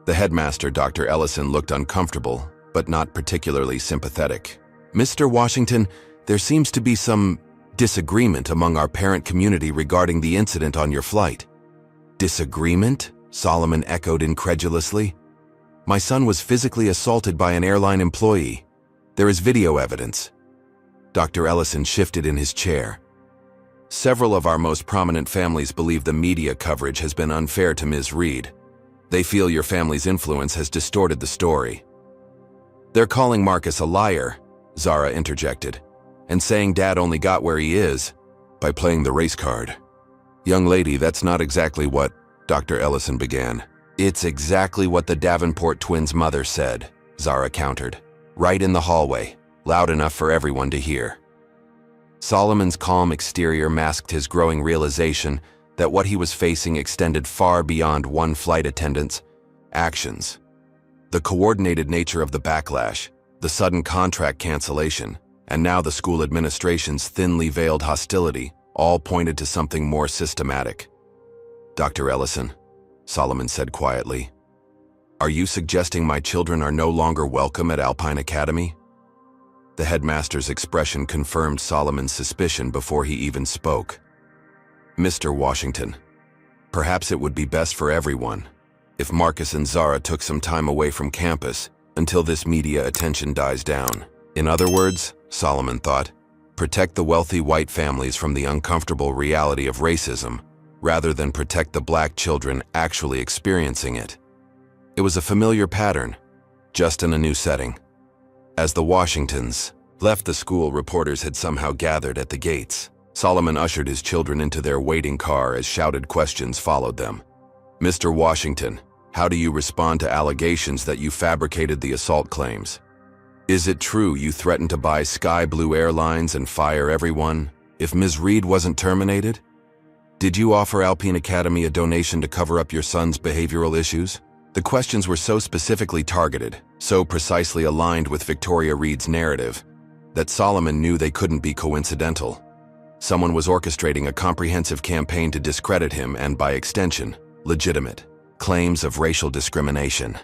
The headmaster, Dr. Ellison, looked uncomfortable, but not particularly sympathetic. "Mr. Washington, there seems to be some disagreement among our parent community regarding the incident on your flight." "Disagreement?" Solomon echoed incredulously. "My son was physically assaulted by an airline employee. There is video evidence." Dr. Ellison shifted in his chair. "Several of our most prominent families believe the media coverage has been unfair to Ms. Reed. They feel your family's influence has distorted the story." "They're calling Marcus a liar," Zara interjected, "and saying Dad only got where he is by playing the race card." "Young lady, that's not exactly what," Dr. Ellison began. "It's exactly what the Davenport twins' mother said," Zara countered. "Right in the hallway, loud enough for everyone to hear." Solomon's calm exterior masked his growing realization that what he was facing extended far beyond one flight attendant's actions. The coordinated nature of the backlash, the sudden contract cancellation, and now the school administration's thinly veiled hostility all pointed to something more systematic. "Dr. Ellison," Solomon said quietly, Are you suggesting my children are no longer welcome at Alpine Academy? The headmaster's expression confirmed Solomon's suspicion before he even spoke. Mr. Washington, perhaps it would be best for everyone if Marcus and Zara took some time away from campus until this media attention dies down. In other words, Solomon thought, protect the wealthy white families from the uncomfortable reality of racism, rather than protect the black children actually experiencing it. It was a familiar pattern, just in a new setting. As the Washingtons left the school, reporters had somehow gathered at the gates. Solomon ushered his children into their waiting car as shouted questions followed them. Mr. Washington, how do you respond to allegations that you fabricated the assault claims? Is it true you threatened to buy Sky Blue Airlines and fire everyone if Ms. Reed wasn't terminated? Did you offer Alpine Academy a donation to cover up your son's behavioral issues? The questions were so specifically targeted, so precisely aligned with Victoria Reed's narrative, that Solomon knew they couldn't be coincidental. Someone was orchestrating a comprehensive campaign to discredit him and, by extension, legitimate claims of racial discrimination.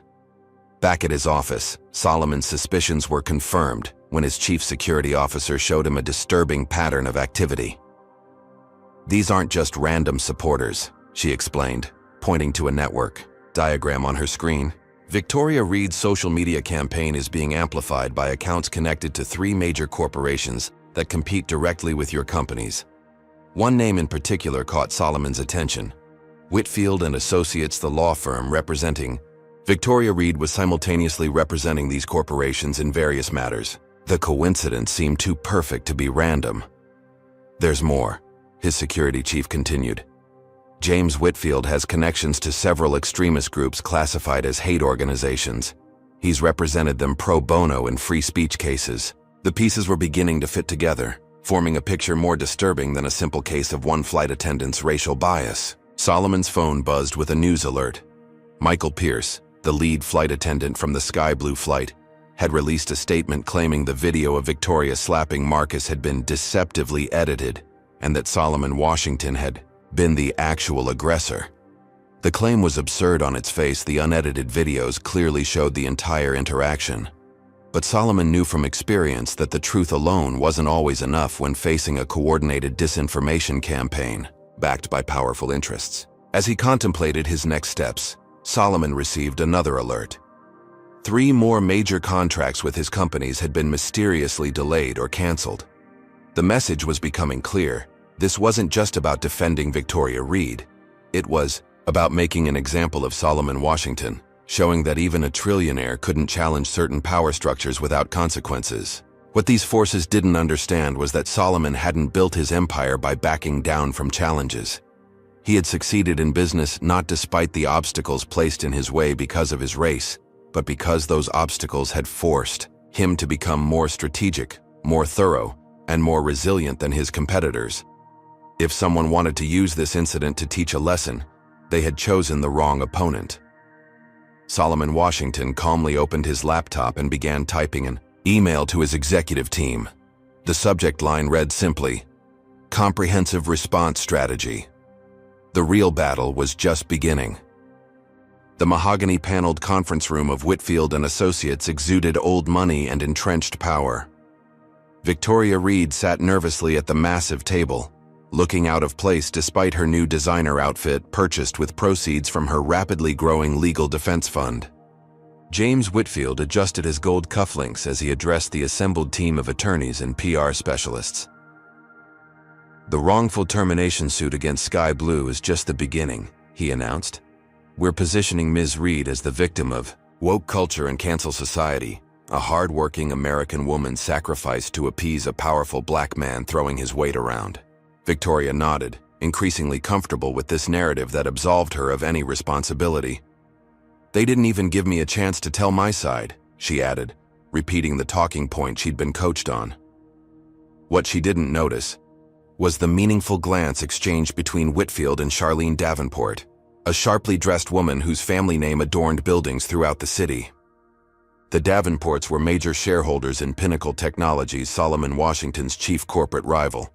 Back at his office, Solomon's suspicions were confirmed when his chief security officer showed him a disturbing pattern of activity. These aren't just random supporters, she explained, pointing to a network diagram on her screen. Victoria Reed's social media campaign is being amplified by accounts connected to 3 major corporations that compete directly with your companies. One name in particular caught Solomon's attention: Whitfield and Associates, the law firm representing. Victoria Reed was simultaneously representing these corporations in various matters. The coincidence seemed too perfect to be random. There's more, his security chief continued. James Whitfield has connections to several extremist groups classified as hate organizations. He's represented them pro bono in free speech cases. The pieces were beginning to fit together, forming a picture more disturbing than a simple case of one flight attendant's racial bias. Solomon's phone buzzed with a news alert. Michael Pierce, the lead flight attendant from the Sky Blue flight, had released a statement claiming the video of Victoria slapping Marcus had been deceptively edited and that Solomon Washington had been the actual aggressor. The claim was absurd on its face. The unedited videos clearly showed the entire interaction. But Solomon knew from experience that the truth alone wasn't always enough when facing a coordinated disinformation campaign backed by powerful interests. As he contemplated his next steps, Solomon received another alert. 3 more major contracts with his companies had been mysteriously delayed or canceled. The message was becoming clear. This wasn't just about defending Victoria Reed. It was about making an example of Solomon Washington, showing that even a trillionaire couldn't challenge certain power structures without consequences. What these forces didn't understand was that Solomon hadn't built his empire by backing down from challenges. He had succeeded in business not despite the obstacles placed in his way because of his race, but because those obstacles had forced him to become more strategic, more thorough, and more resilient than his competitors. If someone wanted to use this incident to teach a lesson, they had chosen the wrong opponent. Solomon Washington calmly opened his laptop and began typing an email to his executive team. The subject line read simply, "Comprehensive Response Strategy." The real battle was just beginning. The mahogany-paneled conference room of Whitfield and Associates exuded old money and entrenched power. Victoria Reed sat nervously at the massive table, looking out of place despite her new designer outfit purchased with proceeds from her rapidly growing legal defense fund. James Whitfield adjusted his gold cufflinks as he addressed the assembled team of attorneys and PR specialists. "The wrongful termination suit against Sky Blue is just the beginning," he announced. "We're positioning Ms. Reed as the victim of woke culture and cancel society, a hard-working American woman sacrificed to appease a powerful black man throwing his weight around." Victoria nodded, increasingly comfortable with this narrative that absolved her of any responsibility. "They didn't even give me a chance to tell my side," she added, repeating the talking point she'd been coached on. What she didn't notice was the meaningful glance exchanged between Whitfield and Charlene Davenport, a sharply dressed woman whose family name adorned buildings throughout the city. The Davenports were major shareholders in Pinnacle Technologies, Solomon Washington's chief corporate rival.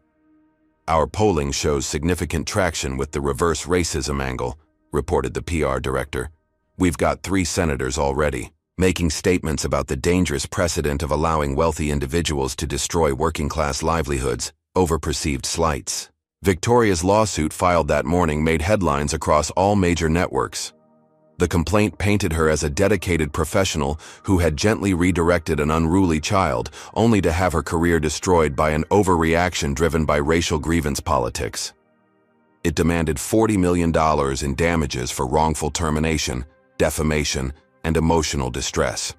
"Our polling shows significant traction with the reverse racism angle," reported the PR director. We've got 3 senators already, making statements about the dangerous precedent of allowing wealthy individuals to destroy working-class livelihoods over perceived slights. Victoria's lawsuit filed that morning made headlines across all major networks. The complaint painted her as a dedicated professional who had gently redirected an unruly child, only to have her career destroyed by an overreaction driven by racial grievance politics. It demanded $40 million in damages for wrongful termination, defamation, and emotional distress.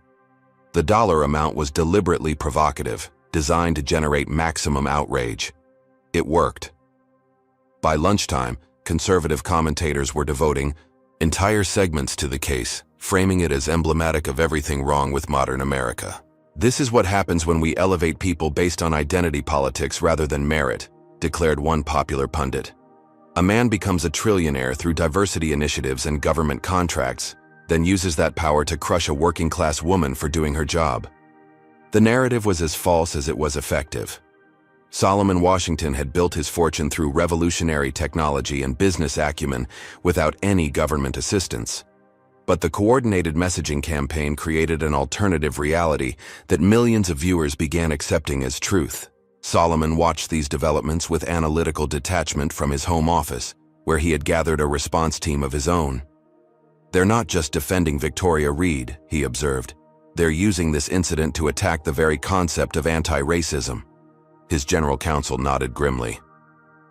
The dollar amount was deliberately provocative, designed to generate maximum outrage. It worked. By lunchtime, conservative commentators were devoting entire segments to the case, framing it as emblematic of everything wrong with modern America. This is what happens when we elevate people based on identity politics rather than merit, declared one popular pundit. A man becomes a trillionaire through diversity initiatives and government contracts, then uses that power to crush a working-class woman for doing her job. The narrative was as false as it was effective. Solomon Washington had built his fortune through revolutionary technology and business acumen without any government assistance. But the coordinated messaging campaign created an alternative reality that millions of viewers began accepting as truth. Solomon watched these developments with analytical detachment from his home office, where he had gathered a response team of his own. "They're not just defending Victoria Reed," he observed. "They're using this incident to attack the very concept of anti-racism." His general counsel nodded grimly.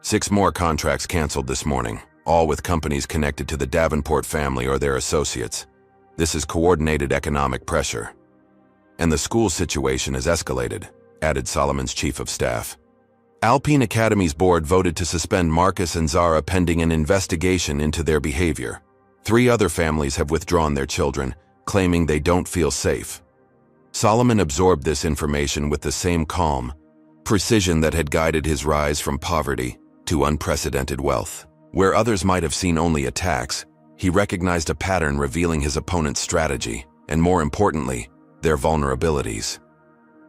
6 more contracts canceled this morning, all with companies connected to the Davenport family or their associates. This is coordinated economic pressure. "And the school situation has escalated," added Solomon's chief of staff. "Alpine Academy's board voted to suspend Marcus and Zara pending an investigation into their behavior. 3 other families have withdrawn their children, claiming they don't feel safe." Solomon absorbed this information with the same calm, precision that had guided his rise from poverty to unprecedented wealth. Where others might have seen only attacks, he recognized a pattern revealing his opponent's strategy, and more importantly, their vulnerabilities.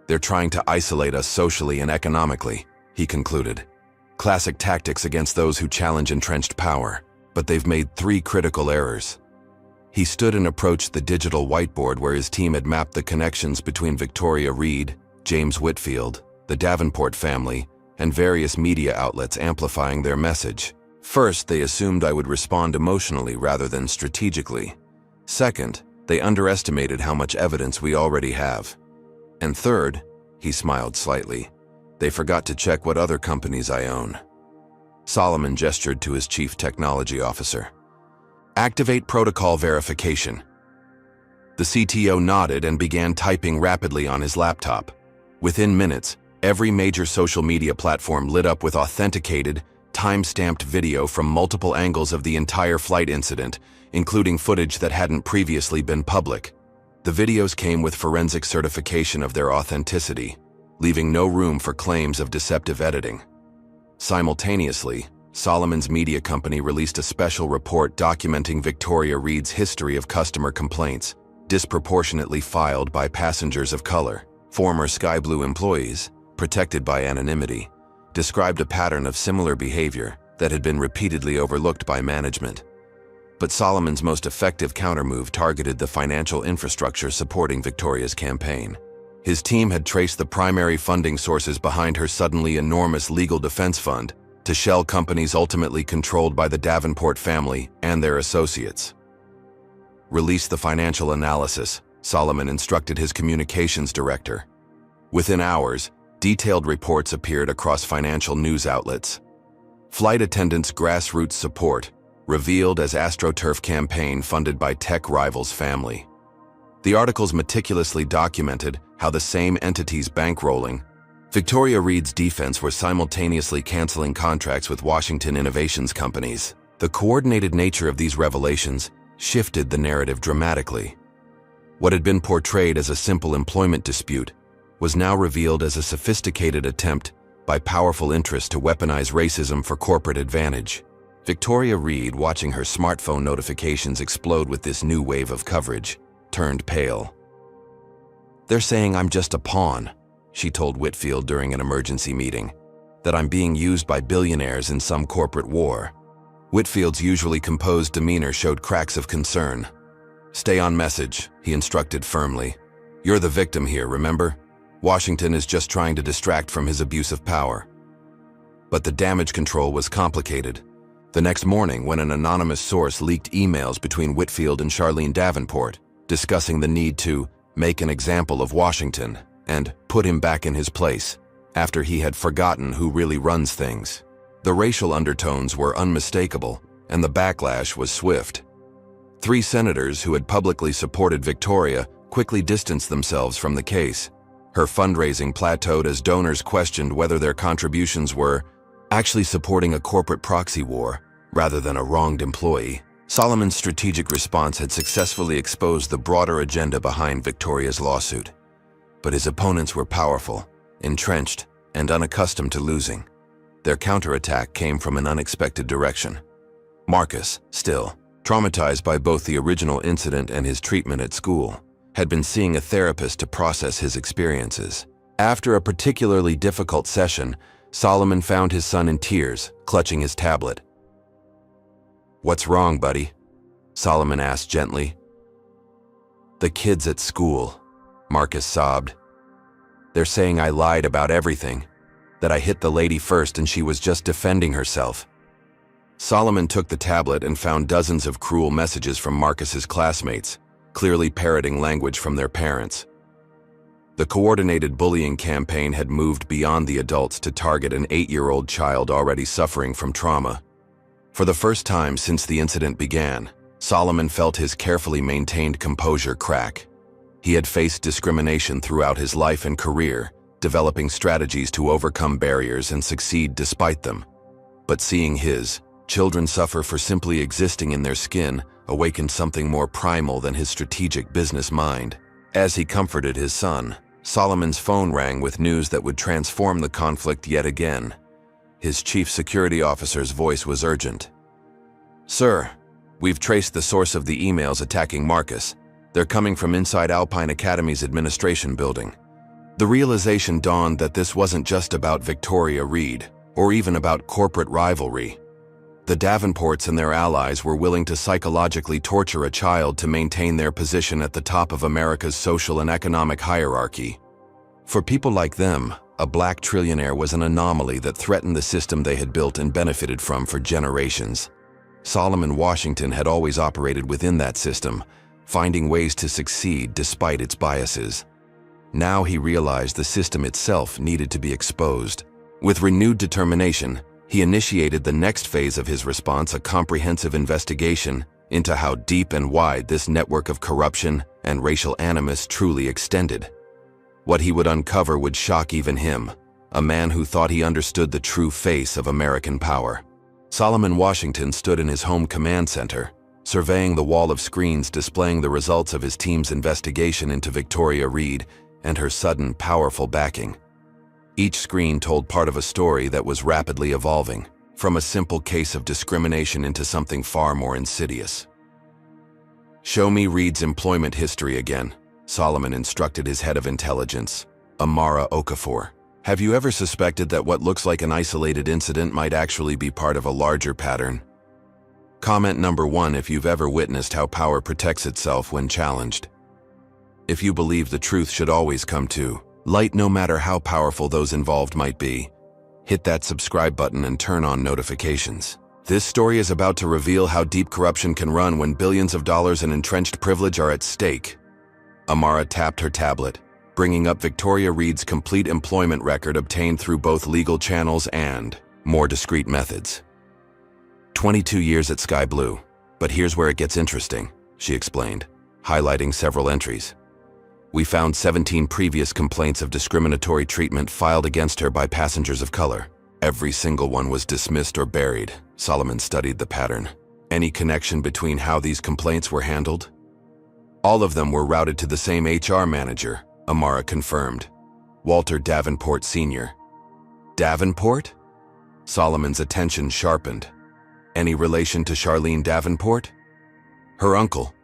"They're trying to isolate us socially and economically," he concluded. "Classic tactics against those who challenge entrenched power, but they've made 3 critical errors." He stood and approached the digital whiteboard where his team had mapped the connections between Victoria Reed, James Whitfield, the Davenport family, and various media outlets amplifying their message. First, they assumed I would respond emotionally rather than strategically. Second, they underestimated how much evidence we already have. And third, he smiled slightly, they forgot to check what other companies I own. Solomon gestured to his chief technology officer. "Activate protocol verification." The CTO nodded and began typing rapidly on his laptop. Within minutes, every major social media platform lit up with authenticated, time-stamped video from multiple angles of the entire flight incident, including footage that hadn't previously been public. The videos came with forensic certification of their authenticity, leaving no room for claims of deceptive editing. Simultaneously, Solomon's media company released a special report documenting Victoria Reed's history of customer complaints, disproportionately filed by passengers of color. Former Sky Blue employees, protected by anonymity, described a pattern of similar behavior that had been repeatedly overlooked by management. But Solomon's most effective countermove targeted the financial infrastructure supporting Victoria's campaign. His team had traced the primary funding sources behind her suddenly enormous legal defense fund to shell companies ultimately controlled by the Davenport family and their associates. "Release the financial analysis," Solomon instructed his communications director. Within hours, detailed reports appeared across financial news outlets. Flight attendants' grassroots support, revealed as AstroTurf campaign funded by tech rivals family. The articles meticulously documented how the same entities bankrolling Victoria Reed's defense were simultaneously canceling contracts with Washington innovations companies. The coordinated nature of these revelations shifted the narrative dramatically. What had been portrayed as a simple employment dispute was now revealed as a sophisticated attempt by powerful interests to weaponize racism for corporate advantage. Victoria Reed, watching her smartphone notifications explode with this new wave of coverage, turned pale. "They're saying I'm just a pawn," she told Whitfield during an emergency meeting, "that I'm being used by billionaires in some corporate war." Whitfield's usually composed demeanor showed cracks of concern. Stay on message, he instructed firmly. You're the victim here, remember? Washington is just trying to distract from his abuse of power. But the damage control was complicated. The next morning, when an anonymous source leaked emails between Whitfield and Charlene Davenport, discussing the need to make an example of Washington and put him back in his place, after he had forgotten who really runs things. The racial undertones were unmistakable, and the backlash was swift. 3 senators who had publicly supported Victoria quickly distanced themselves from the case. Her fundraising plateaued as donors questioned whether their contributions were actually supporting a corporate proxy war rather than a wronged employee. Solomon's strategic response had successfully exposed the broader agenda behind Victoria's lawsuit. But his opponents were powerful, entrenched, and unaccustomed to losing. Their counterattack came from an unexpected direction. Marcus, still traumatized by both the original incident and his treatment at school, had been seeing a therapist to process his experiences. After a particularly difficult session, Solomon found his son in tears, clutching his tablet. "What's wrong, buddy?" Solomon asked gently. "The kids at school," Marcus sobbed. "They're saying I lied about everything, that I hit the lady first and she was just defending herself." Solomon took the tablet and found dozens of cruel messages from Marcus's classmates, clearly parroting language from their parents. The coordinated bullying campaign had moved beyond the adults to target an 8-year-old child already suffering from trauma. For the first time since the incident began, Solomon felt his carefully maintained composure crack. He had faced discrimination throughout his life and career, developing strategies to overcome barriers and succeed despite them. But seeing his children suffer for simply existing in their skin awakened something more primal than his strategic business mind. As he comforted his son, Solomon's phone rang with news that would transform the conflict yet again. His chief security officer's voice was urgent. "Sir, we've traced the source of the emails attacking Marcus. They're coming from inside Alpine Academy's administration building." The realization dawned that this wasn't just about Victoria Reed, or even about corporate rivalry. The Davenports and their allies were willing to psychologically torture a child to maintain their position at the top of America's social and economic hierarchy. For people like them, a black trillionaire was an anomaly that threatened the system they had built and benefited from for generations. Solomon Washington had always operated within that system, finding ways to succeed despite its biases. Now he realized the system itself needed to be exposed. With renewed determination, he initiated the next phase of his response, a comprehensive investigation into how deep and wide this network of corruption and racial animus truly extended. What he would uncover would shock even him, a man who thought he understood the true face of American power. Solomon Washington stood in his home command center, surveying the wall of screens displaying the results of his team's investigation into Victoria Reed and her sudden, powerful backing. Each screen told part of a story that was rapidly evolving, from a simple case of discrimination into something far more insidious. "Show me Reed's employment history again," Solomon instructed his head of intelligence, Amara Okafor. "Have you ever suspected that what looks like an isolated incident might actually be part of a larger pattern?" Comment number 1 if you've ever witnessed how power protects itself when challenged. If you believe the truth should always come to light no matter how powerful those involved might be, hit that subscribe button and turn on notifications. This story is about to reveal how deep corruption can run when billions of dollars in entrenched privilege are at stake. Amara tapped her tablet, bringing up Victoria Reed's complete employment record obtained through both legal channels and more discreet methods. 22 years at Sky Blue, but here's where it gets interesting, she explained, highlighting several entries. We found 17 previous complaints of discriminatory treatment filed against her by passengers of color. Every single one was dismissed or buried. Solomon studied the pattern. Any connection between how these complaints were handled? All of them were routed to the same HR manager, Amara confirmed. Walter Davenport Sr. Davenport? Solomon's attention sharpened. Any relation to Charlene Davenport? Her uncle.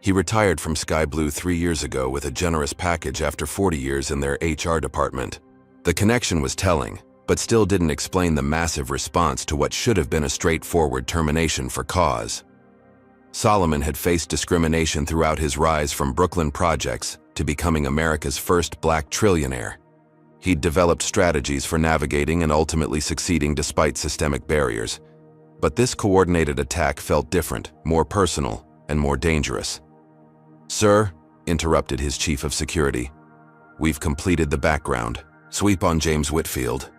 He retired from Sky Blue 3 years ago with a generous package after 40 years in their HR department. The connection was telling, but still didn't explain the massive response to what should have been a straightforward termination for cause. Solomon had faced discrimination throughout his rise from Brooklyn projects to becoming America's first black trillionaire. He'd developed strategies for navigating and ultimately succeeding despite systemic barriers. But this coordinated attack felt different, more personal, and more dangerous. "Sir," interrupted his chief of security, "we've completed the background. Sweep on James Whitfield."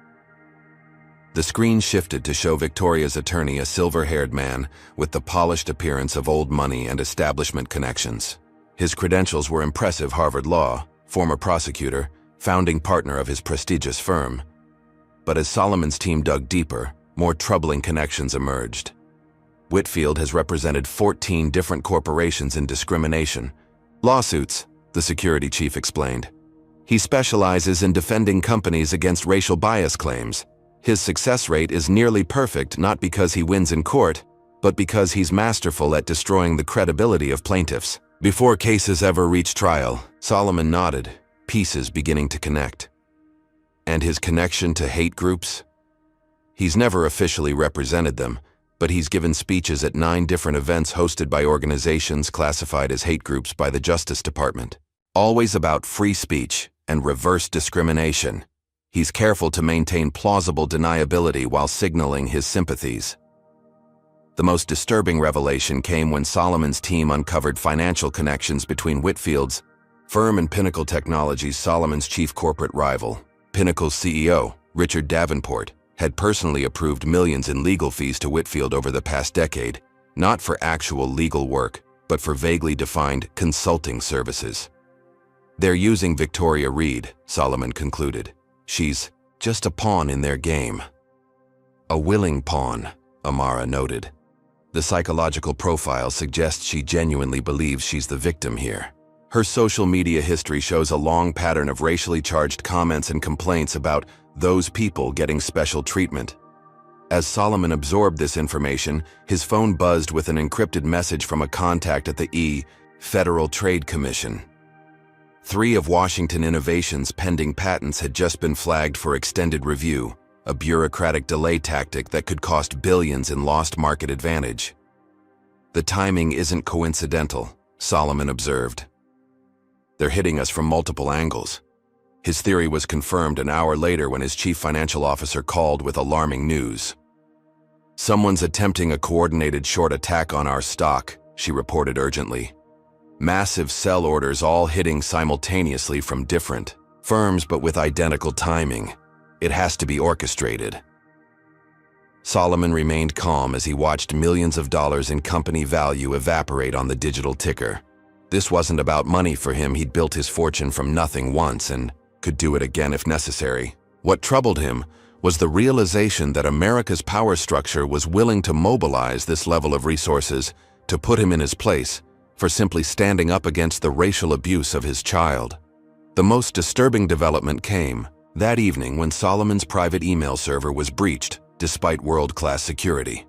The screen shifted to show Victoria's attorney, a silver-haired man with the polished appearance of old money and establishment connections. His credentials were impressive: Harvard Law, former prosecutor, founding partner of his prestigious firm. But as Solomon's team dug deeper, more troubling connections emerged. Whitfield has represented 14 different corporations in discrimination lawsuits, the security chief explained. He specializes in defending companies against racial bias claims. His success rate is nearly perfect, not because he wins in court, but because he's masterful at destroying the credibility of plaintiffs. Before cases ever reach trial, Solomon nodded, pieces beginning to connect. And his connection to hate groups? He's never officially represented them, but he's given speeches at 9 different events hosted by organizations classified as hate groups by the Justice Department. Always about free speech and reverse discrimination. He's careful to maintain plausible deniability while signaling his sympathies. The most disturbing revelation came when Solomon's team uncovered financial connections between Whitfield's firm and Pinnacle Technologies. Solomon's chief corporate rival, Pinnacle's CEO, Richard Davenport, had personally approved millions in legal fees to Whitfield over the past decade, not for actual legal work, but for vaguely defined consulting services. "They're using Victoria Reed," Solomon concluded. "She's just a pawn in their game." "A willing pawn," Amara noted. The psychological profile suggests she genuinely believes she's the victim here. Her social media history shows a long pattern of racially charged comments and complaints about those people getting special treatment. As Solomon absorbed this information, his phone buzzed with an encrypted message from a contact at the Federal Trade Commission. 3 of Washington Innovation's pending patents had just been flagged for extended review, a bureaucratic delay tactic that could cost billions in lost market advantage. "The timing isn't coincidental," Solomon observed. "They're hitting us from multiple angles." His theory was confirmed an hour later when his chief financial officer called with alarming news. "Someone's attempting a coordinated short attack on our stock," she reported urgently. "Massive sell orders all hitting simultaneously from different firms but with identical timing. It has to be orchestrated." Solomon remained calm as he watched millions of dollars in company value evaporate on the digital ticker. This wasn't about money for him. He'd built his fortune from nothing once and could do it again if necessary. What troubled him was the realization that America's power structure was willing to mobilize this level of resources to put him in his place for simply standing up against the racial abuse of his child. The most disturbing development came that evening when Solomon's private email server was breached despite world-class security.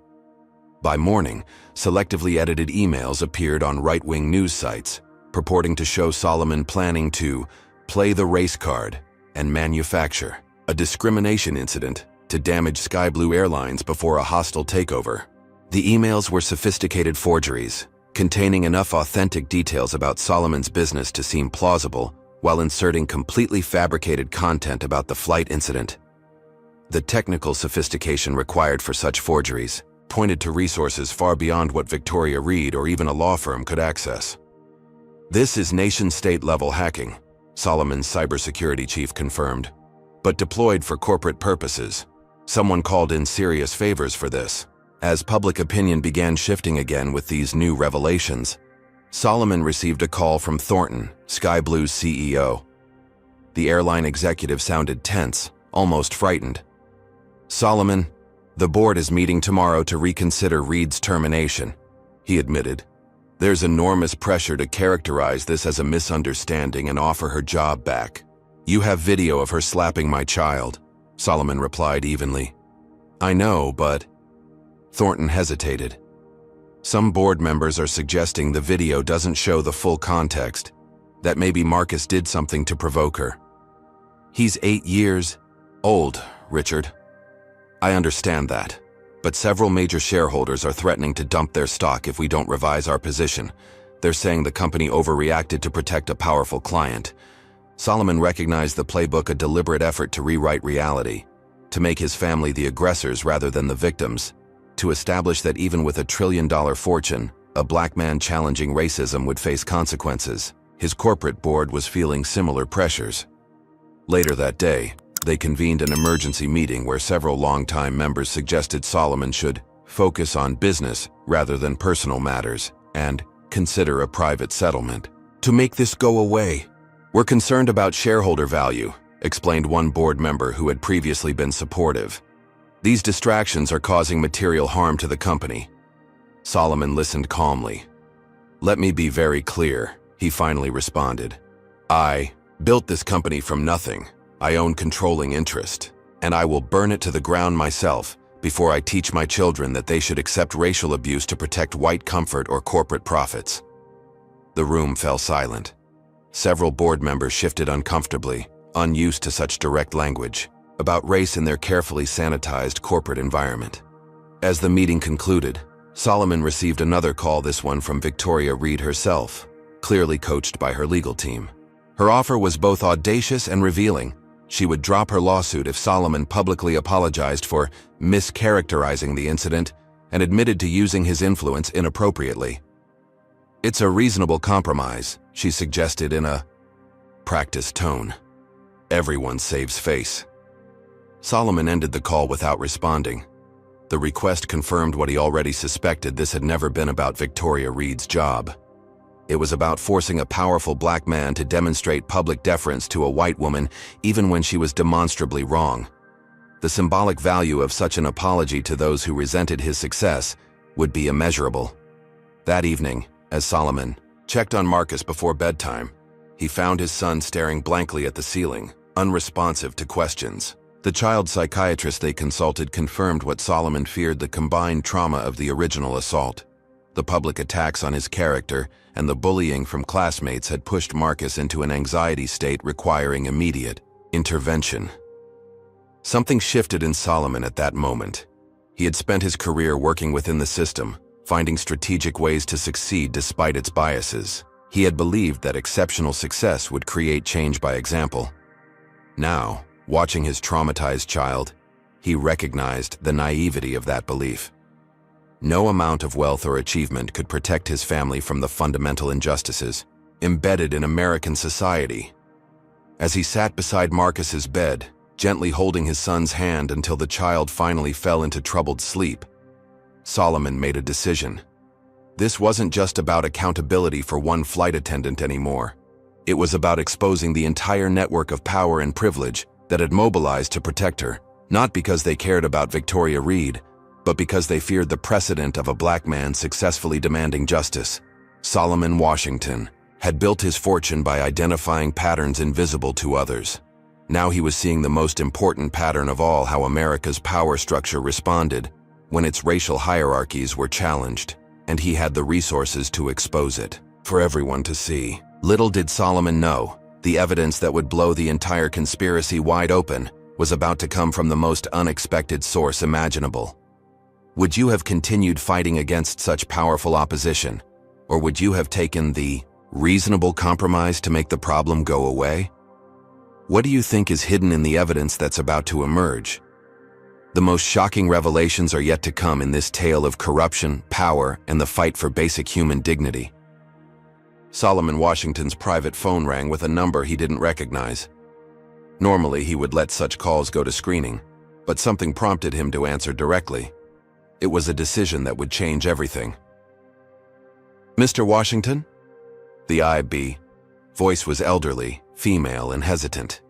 By morning, selectively edited emails appeared on right-wing news sites, purporting to show Solomon planning to play the race card and manufacture a discrimination incident to damage Sky Blue Airlines before a hostile takeover. The emails were sophisticated forgeries, containing enough authentic details about Solomon's business to seem plausible, while inserting completely fabricated content about the flight incident. The technical sophistication required for such forgeries pointed to resources far beyond what Victoria Reed or even a law firm could access. "This is nation-state level hacking," Solomon's cybersecurity chief confirmed, "but deployed for corporate purposes. Someone called in serious favors for this." As public opinion began shifting again with these new revelations, Solomon received a call from Thornton, Sky Blue's CEO. The airline executive sounded tense, almost frightened. "Solomon, the board is meeting tomorrow to reconsider Reed's termination," he admitted. "There's enormous pressure to characterize this as a misunderstanding and offer her job back." "You have video of her slapping my child," Solomon replied evenly. "I know, but..." Thornton hesitated. "Some board members are suggesting the video doesn't show the full context, that maybe Marcus did something to provoke her." "He's 8 years old, Richard. I understand that. But several major shareholders are threatening to dump their stock if we don't revise our position. They're saying the company overreacted to protect a powerful client. Solomon recognized the playbook a deliberate effort to rewrite reality, to make his family the aggressors rather than the victims, to establish that even with a trillion-dollar fortune, a black man challenging racism would face consequences. His corporate board was feeling similar pressures. Later that day, they convened an emergency meeting where several longtime members suggested Solomon should focus on business rather than personal matters and consider a private settlement. To make this go away, we're concerned about shareholder value, explained one board member who had previously been supportive. These distractions are causing material harm to the company. Solomon listened calmly. Let me be very clear, he finally responded. I built this company from nothing. I own controlling interest, and I will burn it to the ground myself before I teach my children that they should accept racial abuse to protect white comfort or corporate profits. The room fell silent. Several board members shifted uncomfortably, unused to such direct language about race in their carefully sanitized corporate environment. As the meeting concluded, Solomon received another call, this one from Victoria Reed herself, clearly coached by her legal team. Her offer was both audacious and revealing. She would drop her lawsuit if Solomon publicly apologized for mischaracterizing the incident and admitted to using his influence inappropriately. It's a reasonable compromise, she suggested in a practiced tone. Everyone saves face. Solomon ended the call without responding. The request confirmed what he already suspected. This had never been about Victoria Reed's job. It was about forcing a powerful black man to demonstrate public deference to a white woman even when she was demonstrably wrong. The symbolic value of such an apology to those who resented his success would be immeasurable. That evening, as Solomon checked on Marcus before bedtime, he found his son staring blankly at the ceiling, unresponsive to questions. The child psychiatrist they consulted confirmed what Solomon feared: the combined trauma of the original assault. The public attacks on his character and the bullying from classmates had pushed Marcus into an anxiety state requiring immediate intervention. Something shifted in Solomon at that moment. He had spent his career working within the system, finding strategic ways to succeed despite its biases. He had believed that exceptional success would create change by example. Now, watching his traumatized child, he recognized the naivety of that belief. No amount of wealth or achievement could protect his family from the fundamental injustices embedded in American society. As he sat beside Marcus's bed, gently holding his son's hand until the child finally fell into troubled sleep, Solomon made a decision. This wasn't just about accountability for one flight attendant anymore. It was about exposing the entire network of power and privilege that had mobilized to protect her, not because they cared about Victoria Reed, but because they feared the precedent of a black man successfully demanding justice. Solomon Washington had built his fortune by identifying patterns invisible to others. Now he was seeing the most important pattern of all: how America's power structure responded when its racial hierarchies were challenged, and he had the resources to expose it for everyone to see. Little did Solomon know, the evidence that would blow the entire conspiracy wide open was about to come from the most unexpected source imaginable. Would you have continued fighting against such powerful opposition, or would you have taken the reasonable compromise to make the problem go away? What do you think is hidden in the evidence that's about to emerge? The most shocking revelations are yet to come in this tale of corruption, power, and the fight for basic human dignity. Solomon Washington's private phone rang with a number he didn't recognize. Normally, he would let such calls go to screening, but something prompted him to answer directly. It was a decision that would change everything. Mr. Washington? The IB voice was elderly, female, and hesitant.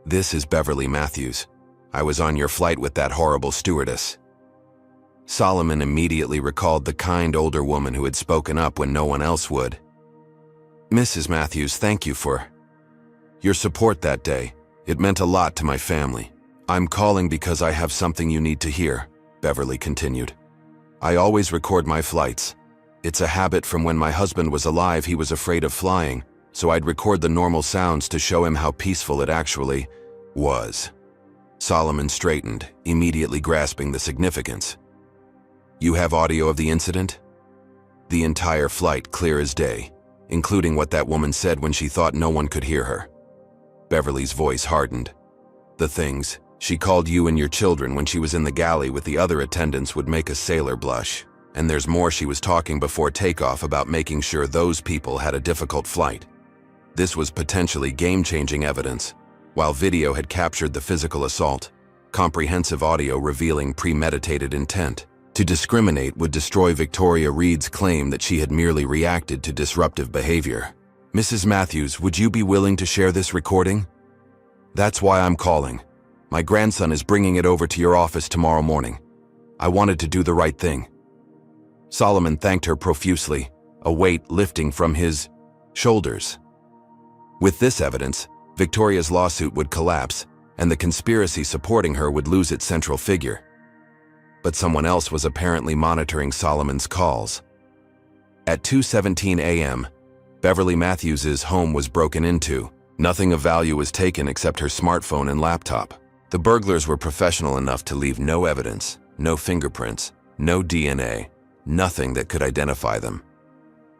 This is Beverly Matthews. I was on your flight with that horrible stewardess. Solomon immediately recalled the kind older woman who had spoken up when no one else would. Mrs. Matthews, thank you for your support that day. It meant a lot to my family. I'm calling because I have something you need to hear, Beverly continued. I always record my flights. It's a habit from when my husband was alive. He was afraid of flying, so I'd record the normal sounds to show him how peaceful it actually was. Solomon straightened, immediately grasping the significance. You have audio of the incident? The entire flight clear as day, including what that woman said when she thought no one could hear her. Beverly's voice hardened. The things she called you and your children when she was in the galley with the other attendants would make a sailor blush. And there's more. She was talking before takeoff about making sure those people had a difficult flight. This was potentially game-changing evidence. While video had captured the physical assault, comprehensive audio revealing premeditated intent to discriminate would destroy Victoria Reed's claim that she had merely reacted to disruptive behavior. Mrs. Matthews, would you be willing to share this recording? That's why I'm calling. My grandson is bringing it over to your office tomorrow morning. I wanted to do the right thing. Solomon thanked her profusely, a weight lifting from his shoulders. With this evidence, Victoria's lawsuit would collapse, and the conspiracy supporting her would lose its central figure. But someone else was apparently monitoring Solomon's calls. At 2:17 a.m., Beverly Matthews's home was broken into. Nothing of value was taken except her smartphone and laptop. The burglars were professional enough to leave no evidence, no fingerprints, no DNA, nothing that could identify them.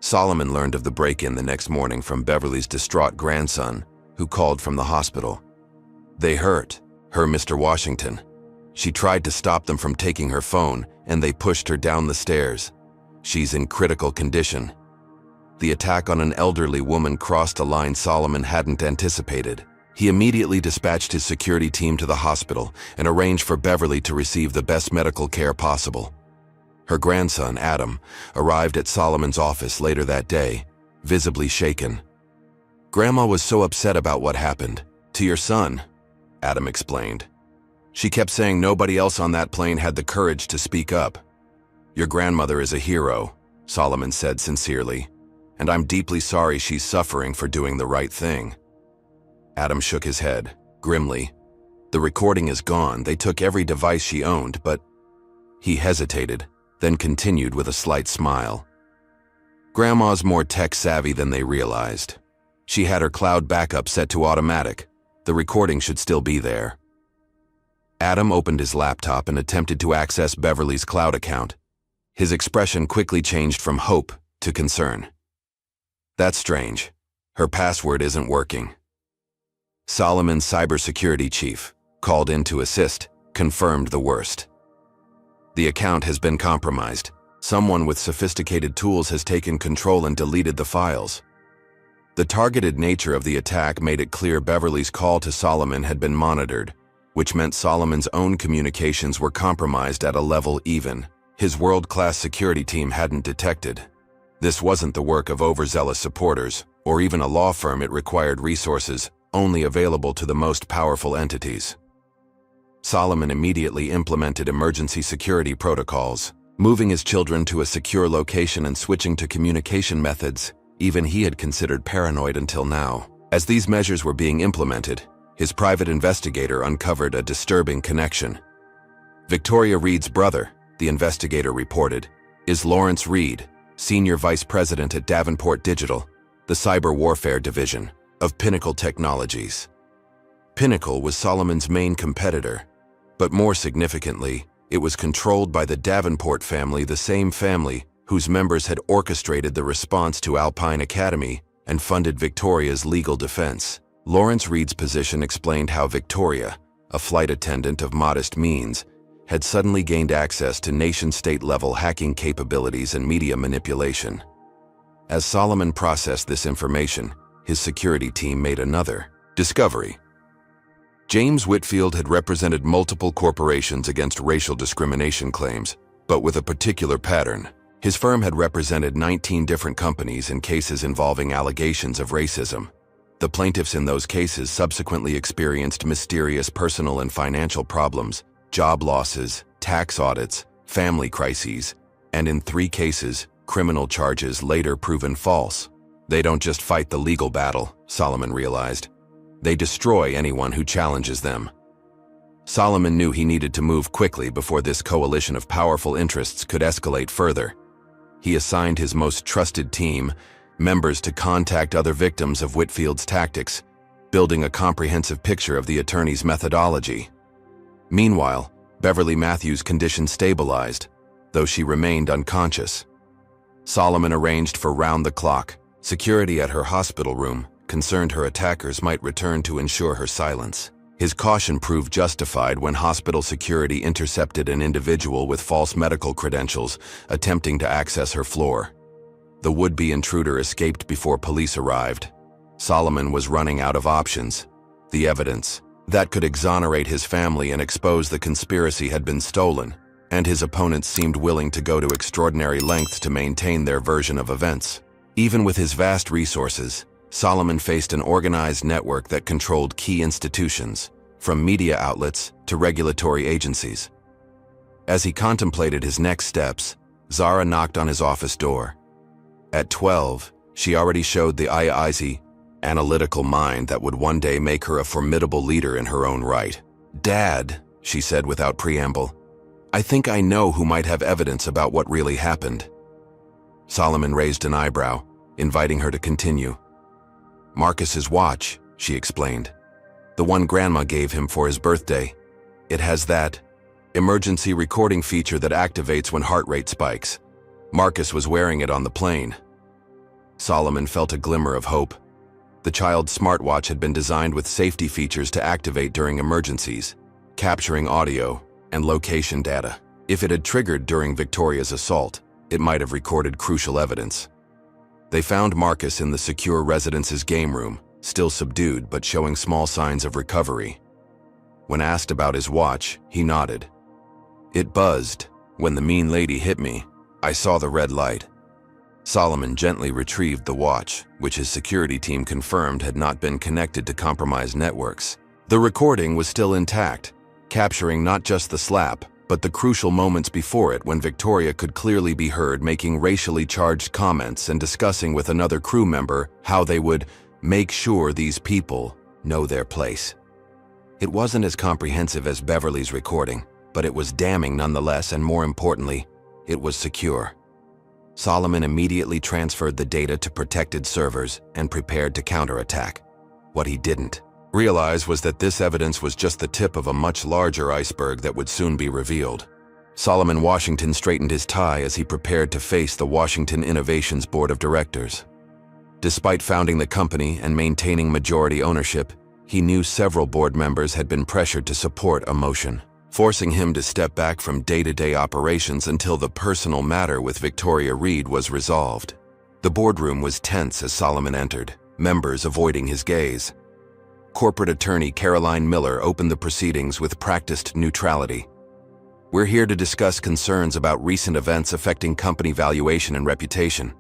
Solomon learned of the break-in the next morning from Beverly's distraught grandson, who called from the hospital. They hurt her, Mr. Washington. She tried to stop them from taking her phone, and they pushed her down the stairs. She's in critical condition. The attack on an elderly woman crossed a line Solomon hadn't anticipated. He immediately dispatched his security team to the hospital and arranged for Beverly to receive the best medical care possible. Her grandson, Adam, arrived at Solomon's office later that day, visibly shaken. Grandma was so upset about what happened. To your son, Adam explained. She kept saying nobody else on that plane had the courage to speak up. Your grandmother is a hero, Solomon said sincerely, and I'm deeply sorry she's suffering for doing the right thing. Adam shook his head, grimly. The recording is gone. They took every device she owned, but... He hesitated, then continued with a slight smile. Grandma's more tech-savvy than they realized. She had her cloud backup set to automatic. The recording should still be there. Adam opened his laptop and attempted to access Beverly's cloud account. His expression quickly changed from hope to concern. That's strange. Her password isn't working. Solomon's cybersecurity chief, called in to assist, confirmed the worst. The account has been compromised. Someone with sophisticated tools has taken control and deleted the files. The targeted nature of the attack made it clear Beverly's call to Solomon had been monitored, which meant Solomon's own communications were compromised at a level even his world-class security team hadn't detected. This wasn't the work of overzealous supporters, or even a law firm. It required resources only available to the most powerful entities. Solomon immediately implemented emergency security protocols, moving his children to a secure location and switching to communication methods even he had considered paranoid until now. As these measures were being implemented, his private investigator uncovered a disturbing connection. Victoria Reed's brother, the investigator reported, is Lawrence Reed, Senior Vice President at Davenport Digital, the cyber warfare division of Pinnacle Technologies. Pinnacle was Solomon's main competitor, but more significantly, it was controlled by the Davenport family, the same family whose members had orchestrated the response to Alpine Academy and funded Victoria's legal defense. Lawrence Reed's position explained how Victoria, a flight attendant of modest means, had suddenly gained access to nation-state-level hacking capabilities and media manipulation. As Solomon processed this information, his security team made another discovery. James Whitfield had represented multiple corporations against racial discrimination claims, but with a particular pattern. His firm had represented 19 different companies in cases involving allegations of racism. The plaintiffs in those cases subsequently experienced mysterious personal and financial problems, job losses, tax audits, family crises, and in 3 cases, criminal charges later proven false. They don't just fight the legal battle, Solomon realized. They destroy anyone who challenges them. Solomon knew he needed to move quickly before this coalition of powerful interests could escalate further. He assigned his most trusted team members to contact other victims of Whitfield's tactics, building a comprehensive picture of the attorney's methodology. Meanwhile, Beverly Matthews' condition stabilized. though she remained unconscious. Solomon arranged for round-the-clock security at her hospital room, concerned her attackers might return to ensure her silence. His caution proved justified when hospital security intercepted an individual with false medical credentials attempting to access her floor. The would-be intruder escaped before police arrived. Solomon was running out of options. The evidence that could exonerate his family and expose the conspiracy had been stolen, and his opponents seemed willing to go to extraordinary lengths to maintain their version of events. Even with his vast resources, Solomon faced an organized network that controlled key institutions, from media outlets to regulatory agencies. As he contemplated his next steps, Zara knocked on his office door. At 12, she already showed the icy, analytical mind that would one day make her a formidable leader in her own right. "Dad," she said without preamble, "I think I know who might have evidence about what really happened." Solomon raised an eyebrow, inviting her to continue. "Marcus's watch," she explained. "The one Grandma gave him for his birthday. It has that emergency recording feature that activates when heart rate spikes. Marcus was wearing it on the plane." Solomon felt a glimmer of hope. The child's smartwatch had been designed with safety features to activate during emergencies, capturing audio and location data. If it had triggered during Victoria's assault, it might have recorded crucial evidence. They found Marcus in the secure residence's game room, still subdued but showing small signs of recovery. When asked about his watch, he nodded. "It buzzed. When the mean lady hit me, I saw the red light." Solomon gently retrieved the watch, which his security team confirmed had not been connected to compromised networks. The recording was still intact, capturing not just the slap, but the crucial moments before it when Victoria could clearly be heard making racially charged comments and discussing with another crew member how they would make sure these people know their place. It wasn't as comprehensive as Beverly's recording, but it was damning nonetheless, and more importantly, it was secure. Solomon immediately transferred the data to protected servers and prepared to counterattack. What he didn't realize was that this evidence was just the tip of a much larger iceberg that would soon be revealed. Solomon Washington straightened his tie as he prepared to face the Washington Innovations Board of Directors. Despite founding the company and maintaining majority ownership, he knew several board members had been pressured to support a motion, forcing him to step back from day-to-day operations until the personal matter with Victoria Reed was resolved. The boardroom was tense as Solomon entered, members avoiding his gaze. Corporate attorney Caroline Miller opened the proceedings with practiced neutrality. "We're here to discuss concerns about recent events affecting company valuation and reputation.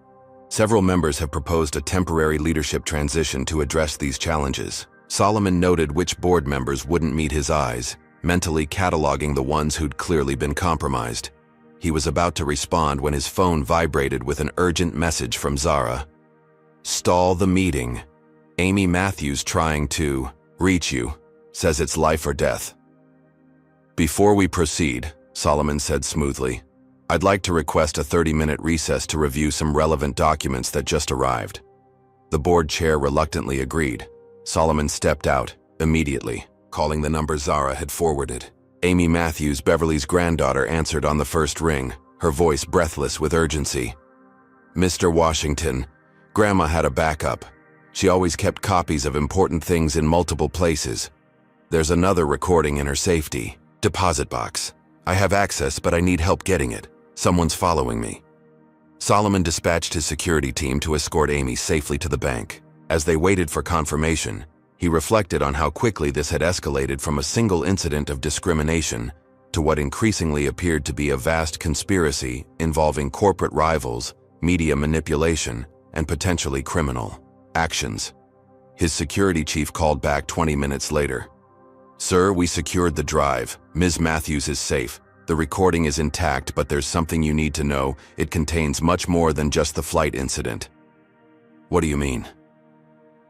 Several members have proposed a temporary leadership transition to address these challenges." Solomon noted which board members wouldn't meet his eyes, mentally cataloging the ones who'd clearly been compromised. He was about to respond when his phone vibrated with an urgent message from Zara. "Stall the meeting. Amy Matthews trying to reach you. Says it's life or death." "Before we proceed," Solomon said smoothly, "I'd like to request a 30-minute recess to review some relevant documents that just arrived." The board chair reluctantly agreed. Solomon stepped out immediately, calling the number Zara had forwarded. Amy Matthews, Beverly's granddaughter, answered on the first ring, her voice breathless with urgency. "Mr. Washington, Grandma had a backup. She always kept copies of important things in multiple places. There's another recording in her safety deposit box. I have access, but I need help getting it. Someone's following me." Solomon dispatched his security team to escort Amy safely to the bank. As they waited for confirmation, he reflected on how quickly this had escalated from a single incident of discrimination to what increasingly appeared to be a vast conspiracy involving corporate rivals, media manipulation, and potentially criminal actions. His security chief called back 20 minutes later. "Sir, we secured the drive. Ms. Matthews is safe. The recording is intact, but there's something you need to know. It contains much more than just the flight incident." "What do you mean?"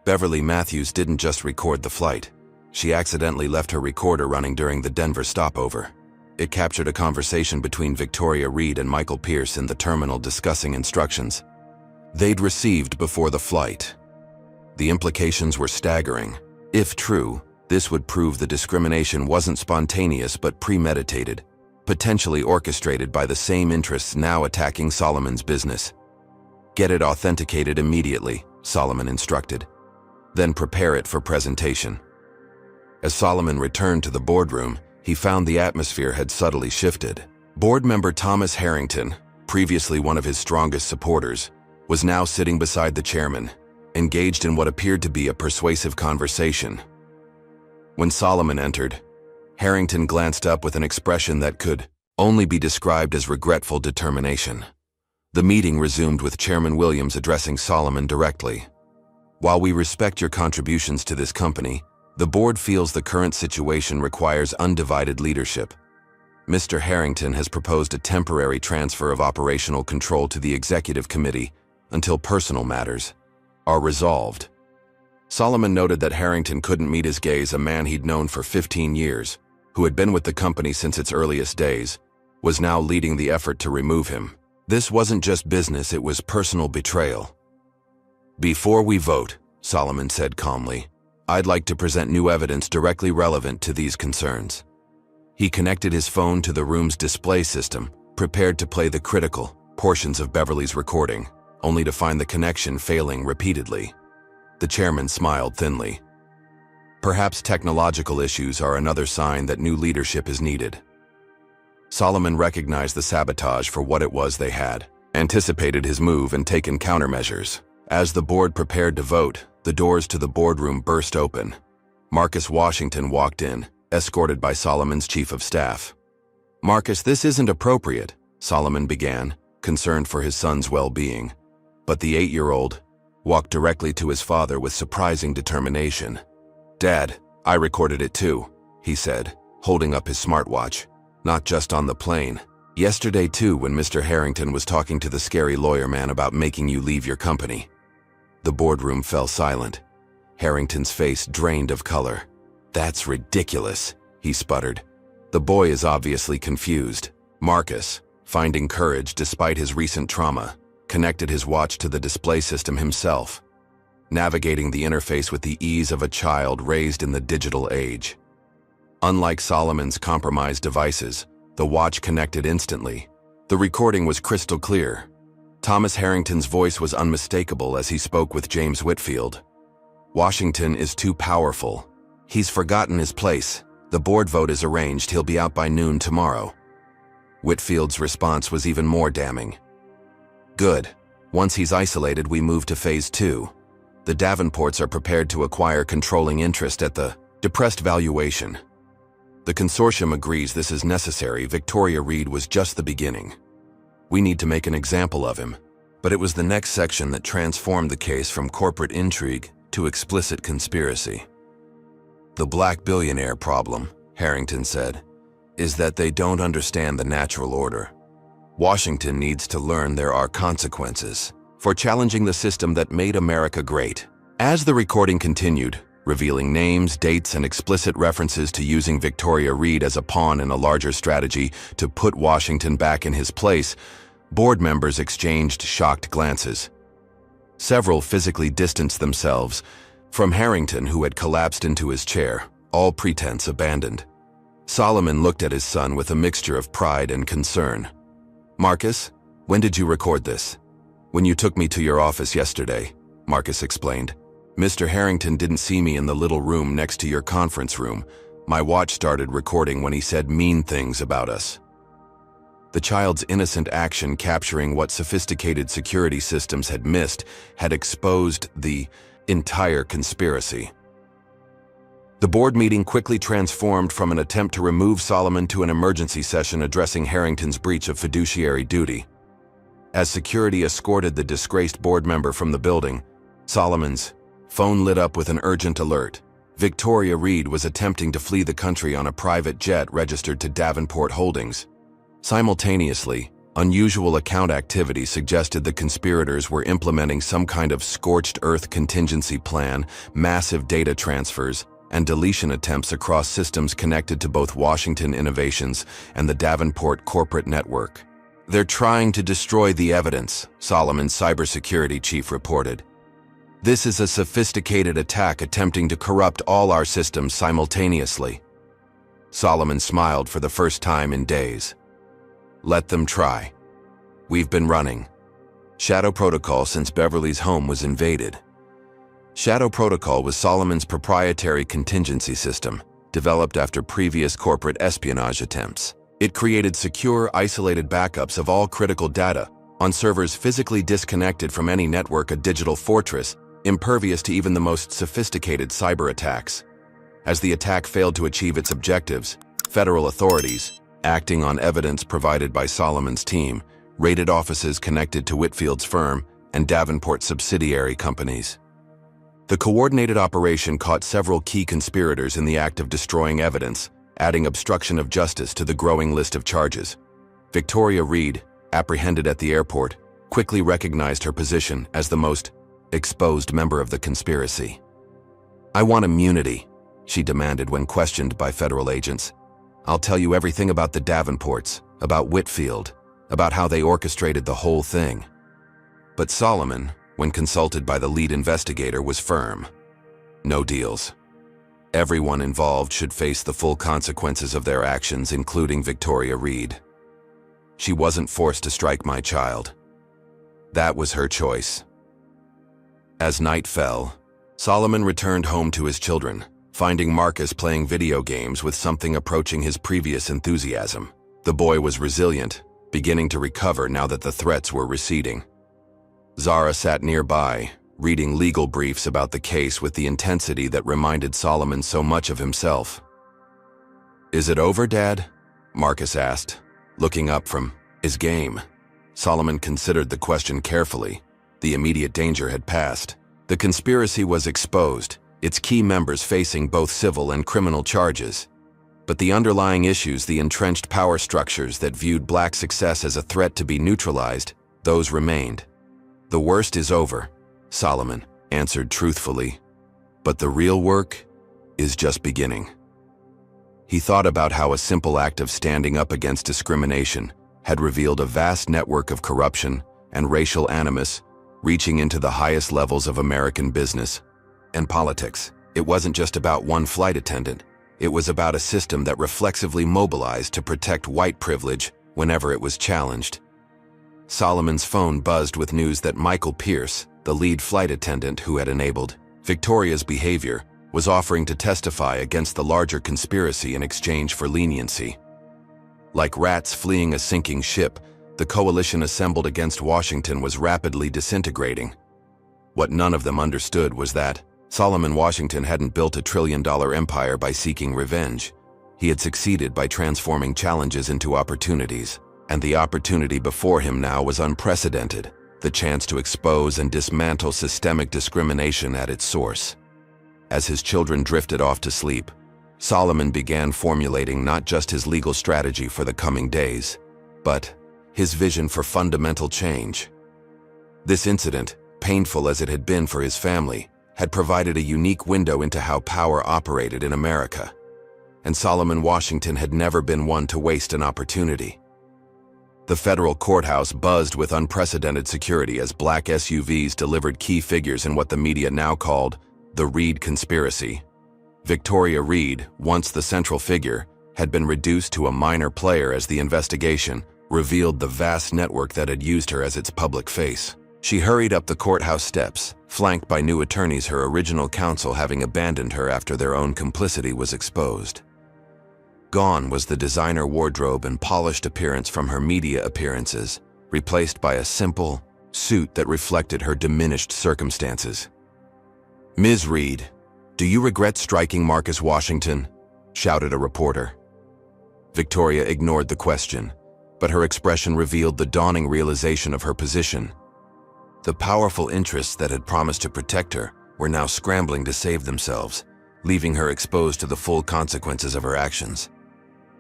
"Beverly Matthews didn't just record the flight. She accidentally left her recorder running during the Denver stopover. It captured a conversation between Victoria Reed and Michael Pierce in the terminal discussing instructions they'd received before the flight. The implications were staggering. If true, this would prove the discrimination wasn't spontaneous but premeditated. potentially orchestrated by the same interests now attacking Solomon's business. Get it authenticated immediately, Solomon instructed. Then prepare it for presentation. As Solomon returned to the boardroom, he found the atmosphere had subtly shifted. Board member Thomas Harrington, previously one of his strongest supporters, was now sitting beside the chairman, engaged in what appeared to be a persuasive conversation. When Solomon entered, Harrington glanced up with an expression that could only be described as regretful determination. The meeting resumed with Chairman Williams addressing Solomon directly. While we respect your contributions to this company, the board feels the current situation requires undivided leadership. Mr. Harrington has proposed a temporary transfer of operational control to the executive committee until personal matters are resolved. Solomon noted that Harrington couldn't meet his gaze. A man he'd known for 15 years, who had been with the company since its earliest days, was now leading the effort to remove him. This wasn't just business, it was personal betrayal. Before we vote, Solomon said calmly, I'd like to present new evidence directly relevant to these concerns. He connected his phone to the room's display system, prepared to play the critical portions of Beverly's recording, only to find the connection failing repeatedly. The chairman smiled thinly. Perhaps technological issues are another sign that new leadership is needed. Solomon recognized the sabotage for what it was they had, anticipated his move and taken countermeasures. As the board prepared to vote, the doors to the boardroom burst open. Marcus Washington walked in, escorted by Solomon's chief of staff. Marcus, this isn't appropriate, Solomon began, concerned for his son's well-being. But the 8-year-old walked directly to his father with surprising determination. Dad, I recorded it too, he said, holding up his smartwatch. Not just on the plane. Yesterday too, when Mr. Harrington was talking to the scary lawyer man about making you leave your company. The boardroom fell silent. Harrington's face drained of color. That's ridiculous, he sputtered. The boy is obviously confused. Marcus, finding courage despite his recent trauma, connected his watch to the display system himself, navigating the interface with the ease of a child raised in the digital age. Unlike Solomon's compromised devices, the watch connected instantly. The recording was crystal clear. Thomas Harrington's voice was unmistakable as he spoke with James Whitfield. Washington is too powerful. He's forgotten his place. The board vote is arranged. He'll be out by noon tomorrow. Whitfield's response was even more damning. Good. Once he's isolated, we move to phase 2. The Davenports are prepared to acquire controlling interest at the depressed valuation. The consortium agrees this is necessary. Victoria Reed was just the beginning. We need to make an example of him. But it was the next section that transformed the case from corporate intrigue to explicit conspiracy. The black billionaire problem, Harrington said, is that they don't understand the natural order. Washington needs to learn there are consequences for challenging the system that made America great. As the recording continued, revealing names, dates, and explicit references to using Victoria Reed as a pawn in a larger strategy to put Washington back in his place, board members exchanged shocked glances. Several physically distanced themselves from Harrington, who had collapsed into his chair, all pretense abandoned. Solomon looked at his son with a mixture of pride and concern. Marcus, when did you record this? When you took me to your office yesterday, Marcus explained. Mr. Harrington didn't see me in the little room next to your conference room. My watch started recording when he said mean things about us. The child's innocent action, capturing what sophisticated security systems had missed, had exposed the entire conspiracy. The board meeting quickly transformed from an attempt to remove Solomon to an emergency session addressing Harrington's breach of fiduciary duty. As security escorted the disgraced board member from the building, Solomon's phone lit up with an urgent alert. Victoria Reed was attempting to flee the country on a private jet registered to Davenport Holdings. Simultaneously, unusual account activity suggested the conspirators were implementing some kind of scorched earth contingency plan, massive data transfers, and deletion attempts across systems connected to both Washington Innovations and the Davenport corporate network. They're trying to destroy the evidence, Solomon's cybersecurity chief reported. This is a sophisticated attack attempting to corrupt all our systems simultaneously. Solomon smiled for the first time in days. Let them try. We've been running Shadow Protocol since Beverly's home was invaded. Shadow Protocol was Solomon's proprietary contingency system, developed after previous corporate espionage attempts. It created secure, isolated backups of all critical data on servers physically disconnected from any network, a digital fortress, impervious to even the most sophisticated cyber attacks. As the attack failed to achieve its objectives, federal authorities, acting on evidence provided by Solomon's team, raided offices connected to Whitfield's firm and Davenport subsidiary companies. The coordinated operation caught several key conspirators in the act of destroying evidence, adding obstruction of justice to the growing list of charges. Victoria Reed, apprehended at the airport, quickly recognized her position as the most exposed member of the conspiracy. "I want immunity," she demanded when questioned by federal agents. "I'll tell you everything about the Davenports, about Whitfield, about how they orchestrated the whole thing." But Solomon, when consulted by the lead investigator, was firm. No deals. Everyone involved should face the full consequences of their actions, including Victoria Reed. She wasn't forced to strike my child. That was her choice. As night fell, Solomon returned home to his children, finding Marcus playing video games with something approaching his previous enthusiasm. The boy was resilient, beginning to recover now that the threats were receding. Zara sat nearby, reading legal briefs about the case with the intensity that reminded Solomon so much of himself. "Is it over, Dad?" Marcus asked, looking up from his game. Solomon considered the question carefully. The immediate danger had passed. The conspiracy was exposed, its key members facing both civil and criminal charges. But the underlying issues, the entrenched power structures that viewed Black success as a threat to be neutralized, those remained. "The worst is over," Solomon answered truthfully, "but the real work is just beginning." He thought about how a simple act of standing up against discrimination had revealed a vast network of corruption and racial animus reaching into the highest levels of American business and politics. It wasn't just about one flight attendant. It was about a system that reflexively mobilized to protect white privilege whenever it was challenged. Solomon's phone buzzed with news that Michael Pierce, the lead flight attendant who had enabled Victoria's behavior, was offering to testify against the larger conspiracy in exchange for leniency. Like rats fleeing a sinking ship, the coalition assembled against Washington was rapidly disintegrating. What none of them understood was that Solomon Washington hadn't built a trillion-dollar empire by seeking revenge. He had succeeded by transforming challenges into opportunities. And the opportunity before him now was unprecedented, the chance to expose and dismantle systemic discrimination at its source. As his children drifted off to sleep, Solomon began formulating not just his legal strategy for the coming days, but his vision for fundamental change. This incident, painful as it had been for his family, had provided a unique window into how power operated in America. And Solomon Washington had never been one to waste an opportunity. The federal courthouse buzzed with unprecedented security as Black SUVs delivered key figures in what the media now called the Reed conspiracy. Victoria Reed, once the central figure, had been reduced to a minor player as the investigation revealed the vast network that had used her as its public face. She hurried up the courthouse steps, flanked by new attorneys, her original counsel having abandoned her after their own complicity was exposed. Gone was the designer wardrobe and polished appearance from her media appearances, replaced by a simple suit that reflected her diminished circumstances. "Ms. Reed, do you regret striking Marcus Washington?" shouted a reporter. Victoria ignored the question, but her expression revealed the dawning realization of her position. The powerful interests that had promised to protect her were now scrambling to save themselves, leaving her exposed to the full consequences of her actions.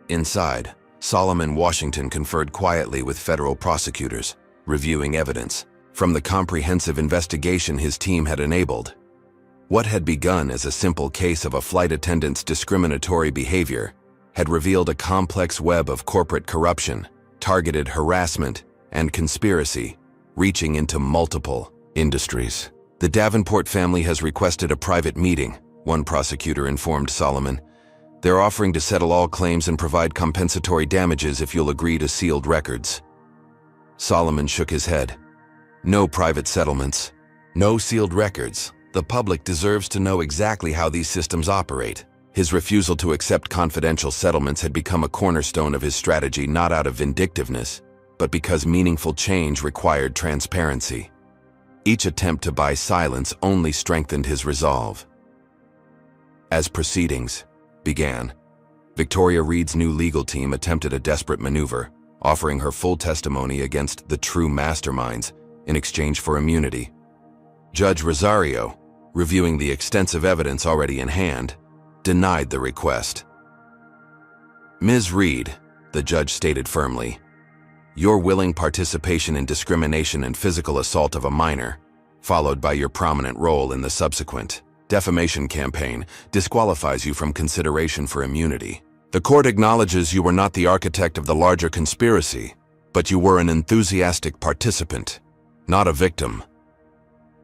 Inside, Solomon Washington conferred quietly with federal prosecutors, reviewing evidence from the comprehensive investigation his team had enabled. What had begun as a simple case of a flight attendant's discriminatory behavior had revealed a complex web of corporate corruption, targeted harassment, and conspiracy, reaching into multiple industries. "The Davenport family has requested a private meeting," one prosecutor informed Solomon. They're offering to settle all claims and provide compensatory damages if you'll agree to sealed records. Solomon shook his head. No private settlements. No sealed records. The public deserves to know exactly how these systems operate. His refusal to accept confidential settlements had become a cornerstone of his strategy, not out of vindictiveness, but because meaningful change required transparency. Each attempt to buy silence only strengthened his resolve. As proceedings began, Victoria Reed's new legal team attempted a desperate maneuver, offering her full testimony against the true masterminds in exchange for immunity. Judge Rosario, reviewing the extensive evidence already in hand, denied the request. "Ms. Reed," the judge stated firmly, "your willing participation in discrimination and physical assault of a minor, followed by your prominent role in the subsequent defamation campaign, disqualifies you from consideration for immunity. The court acknowledges you were not the architect of the larger conspiracy, but you were an enthusiastic participant, not a victim."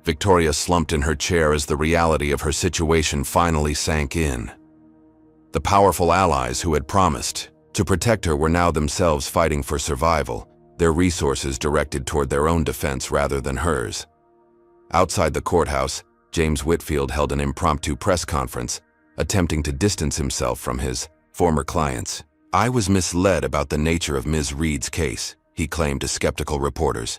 Victoria slumped in her chair as the reality of her situation finally sank in. The powerful allies who had promised to protect her were now themselves fighting for survival, their resources directed toward their own defense rather than hers. Outside the courthouse, James Whitfield held an impromptu press conference, attempting to distance himself from his former clients. "I was misled about the nature of Ms. Reed's case," he claimed to skeptical reporters.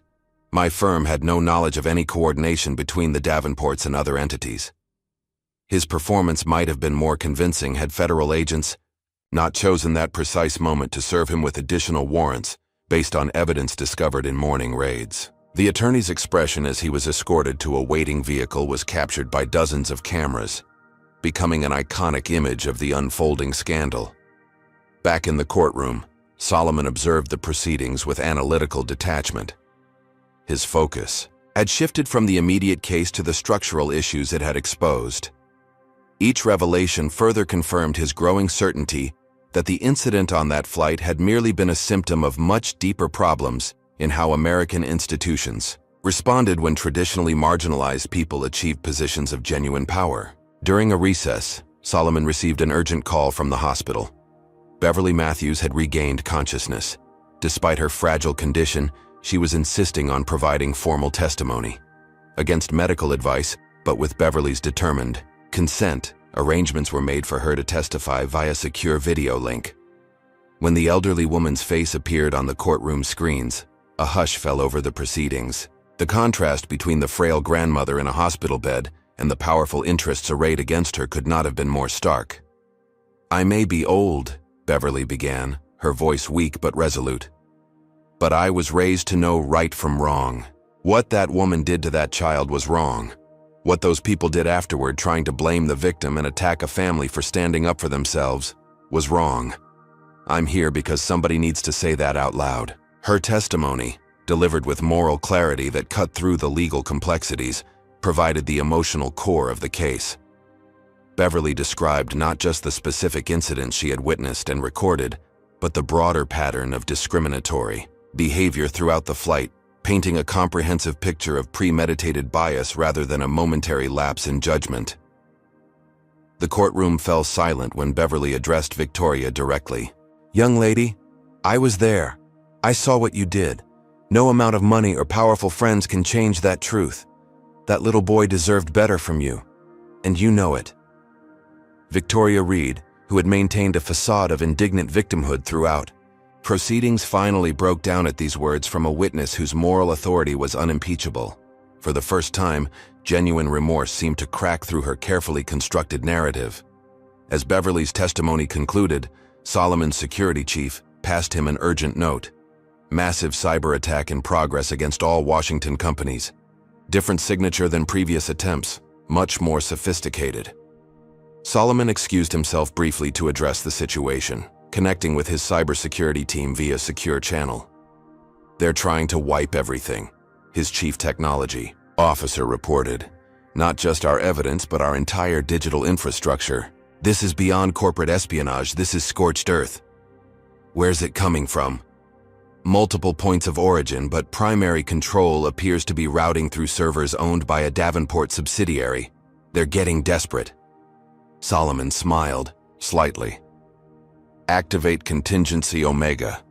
"My firm had no knowledge of any coordination between the Davenports and other entities." His performance might have been more convincing had federal agents not chosen that precise moment to serve him with additional warrants based on evidence discovered in morning raids. The attorney's expression as he was escorted to a waiting vehicle was captured by dozens of cameras, becoming an iconic image of the unfolding scandal. Back in the courtroom, Solomon observed the proceedings with analytical detachment. His focus had shifted from the immediate case to the structural issues it had exposed. Each revelation further confirmed his growing certainty that the incident on that flight had merely been a symptom of much deeper problems in how American institutions responded when traditionally marginalized people achieved positions of genuine power. During a recess, Solomon received an urgent call from the hospital. Beverly Matthews had regained consciousness. Despite her fragile condition, she was insisting on providing formal testimony. Against medical advice, but with Beverly's determined consent, arrangements were made for her to testify via secure video link. When the elderly woman's face appeared on the courtroom screens, a hush fell over the proceedings. The contrast between the frail grandmother in a hospital bed and the powerful interests arrayed against her could not have been more stark. "I may be old," Beverly began, her voice weak but resolute, "but I was raised to know right from wrong. What that woman did to that child was wrong. What those people did afterward, trying to blame the victim and attack a family for standing up for themselves, was wrong. I'm here because somebody needs to say that out loud." Her testimony, delivered with moral clarity that cut through the legal complexities, provided the emotional core of the case. Beverly described not just the specific incidents she had witnessed and recorded, but the broader pattern of discriminatory behavior throughout the flight, painting a comprehensive picture of premeditated bias rather than a momentary lapse in judgment. The courtroom fell silent when Beverly addressed Victoria directly. "Young lady, I was there. I saw what you did. No amount of money or powerful friends can change that truth. That little boy deserved better from you, and you know it." Victoria Reed, who had maintained a facade of indignant victimhood throughout, proceedings finally broke down at these words from a witness whose moral authority was unimpeachable. For the first time, genuine remorse seemed to crack through her carefully constructed narrative. As Beverly's testimony concluded, Solomon's security chief passed him an urgent note. Massive cyber attack in progress against all Washington companies. Different signature than previous attempts, much more sophisticated. Solomon excused himself briefly to address the situation, connecting with his cybersecurity team via secure channel. "They're trying to wipe everything," his chief technology officer reported. "Not just our evidence, but our entire digital infrastructure. This is beyond corporate espionage, this is scorched earth." "Where's it coming from?" "Multiple points of origin, but primary control appears to be routing through servers owned by a Davenport subsidiary. They're getting desperate." Solomon smiled, slightly. Activate Contingency Omega.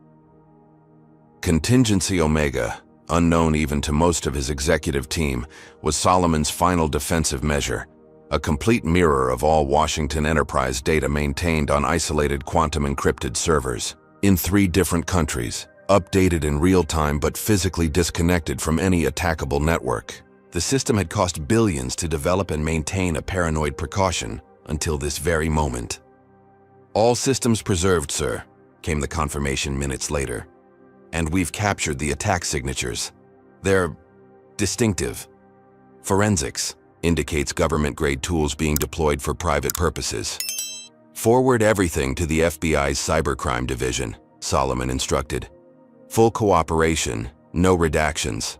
Contingency Omega, unknown even to most of his executive team, was Solomon's final defensive measure, a complete mirror of all Washington enterprise data maintained on isolated quantum-encrypted servers in 3 different countries, updated in real time but physically disconnected from any attackable network. The system had cost billions to develop and maintain a paranoid precaution until this very moment. "All systems preserved, sir," came the confirmation minutes later. "And we've captured the attack signatures. They're distinctive. Forensics indicates government-grade tools being deployed for private purposes. Forward everything to the FBI's Cybercrime Division," Solomon instructed. "Full cooperation, no redactions."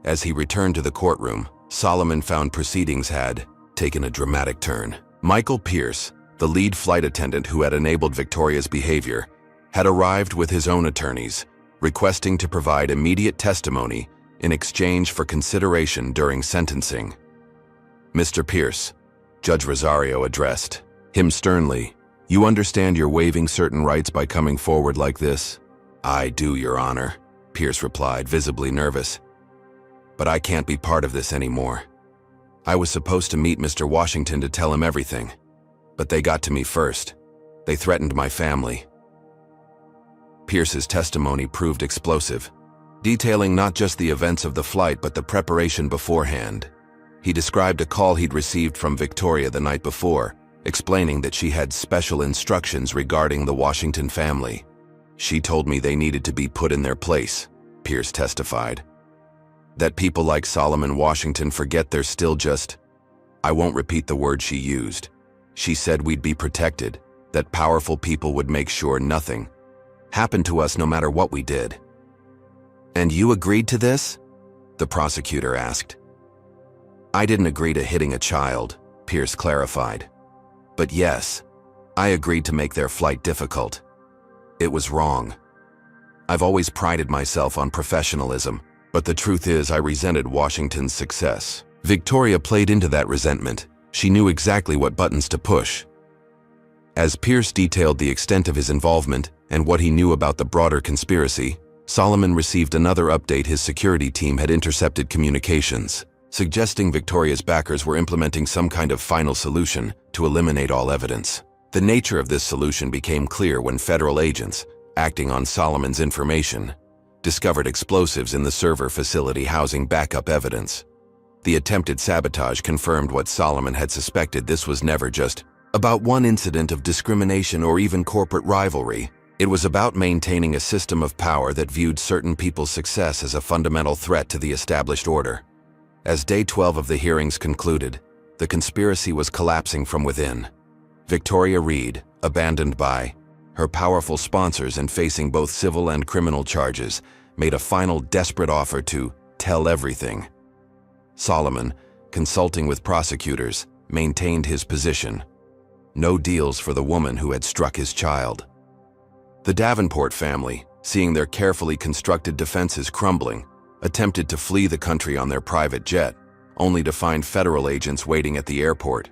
As he returned to the courtroom, Solomon found proceedings had taken a dramatic turn. Michael Pierce, the lead flight attendant who had enabled Victoria's behavior, had arrived with his own attorneys, requesting to provide immediate testimony in exchange for consideration during sentencing. "Mr. Pierce," Judge Rosario addressed him sternly, "you understand you're waiving certain rights by coming forward like this?" "I do, Your Honor," Pierce replied, visibly nervous. "But I can't be part of this anymore. I was supposed to meet Mr. Washington to tell him everything. But they got to me first. They threatened my family." Pierce's testimony proved explosive, detailing not just the events of the flight but the preparation beforehand. He described a call he'd received from Victoria the night before, explaining that she had special instructions regarding the Washington family. "She told me they needed to be put in their place," Pierce testified. "That people like Solomon Washington forget they're still just—" I won't repeat the word she used. She said we'd be protected, that powerful people would make sure nothing happened to us no matter what we did. "And you agreed to this?" the prosecutor asked. "I didn't agree to hitting a child," Pierce clarified. "But yes, I agreed to make their flight difficult. It was wrong. I've always prided myself on professionalism, but the truth is I resented Washington's success." Victoria played into that resentment. She knew exactly what buttons to push. As Pierce detailed the extent of his involvement and what he knew about the broader conspiracy, Solomon received another update: his security team had intercepted communications, suggesting Victoria's backers were implementing some kind of final solution to eliminate all evidence. The nature of this solution became clear when federal agents, acting on Solomon's information, discovered explosives in the server facility housing backup evidence. The attempted sabotage confirmed what Solomon had suspected: this was never just about one incident of discrimination or even corporate rivalry. It was about maintaining a system of power that viewed certain people's success as a fundamental threat to the established order. As Day 12 of the hearings concluded, the conspiracy was collapsing from within. Victoria Reed, abandoned by her powerful sponsors and facing both civil and criminal charges, made a final desperate offer to tell everything. Solomon, consulting with prosecutors, maintained his position. No deals for the woman who had struck his child. The Davenport family, seeing their carefully constructed defenses crumbling, attempted to flee the country on their private jet, only to find federal agents waiting at the airport.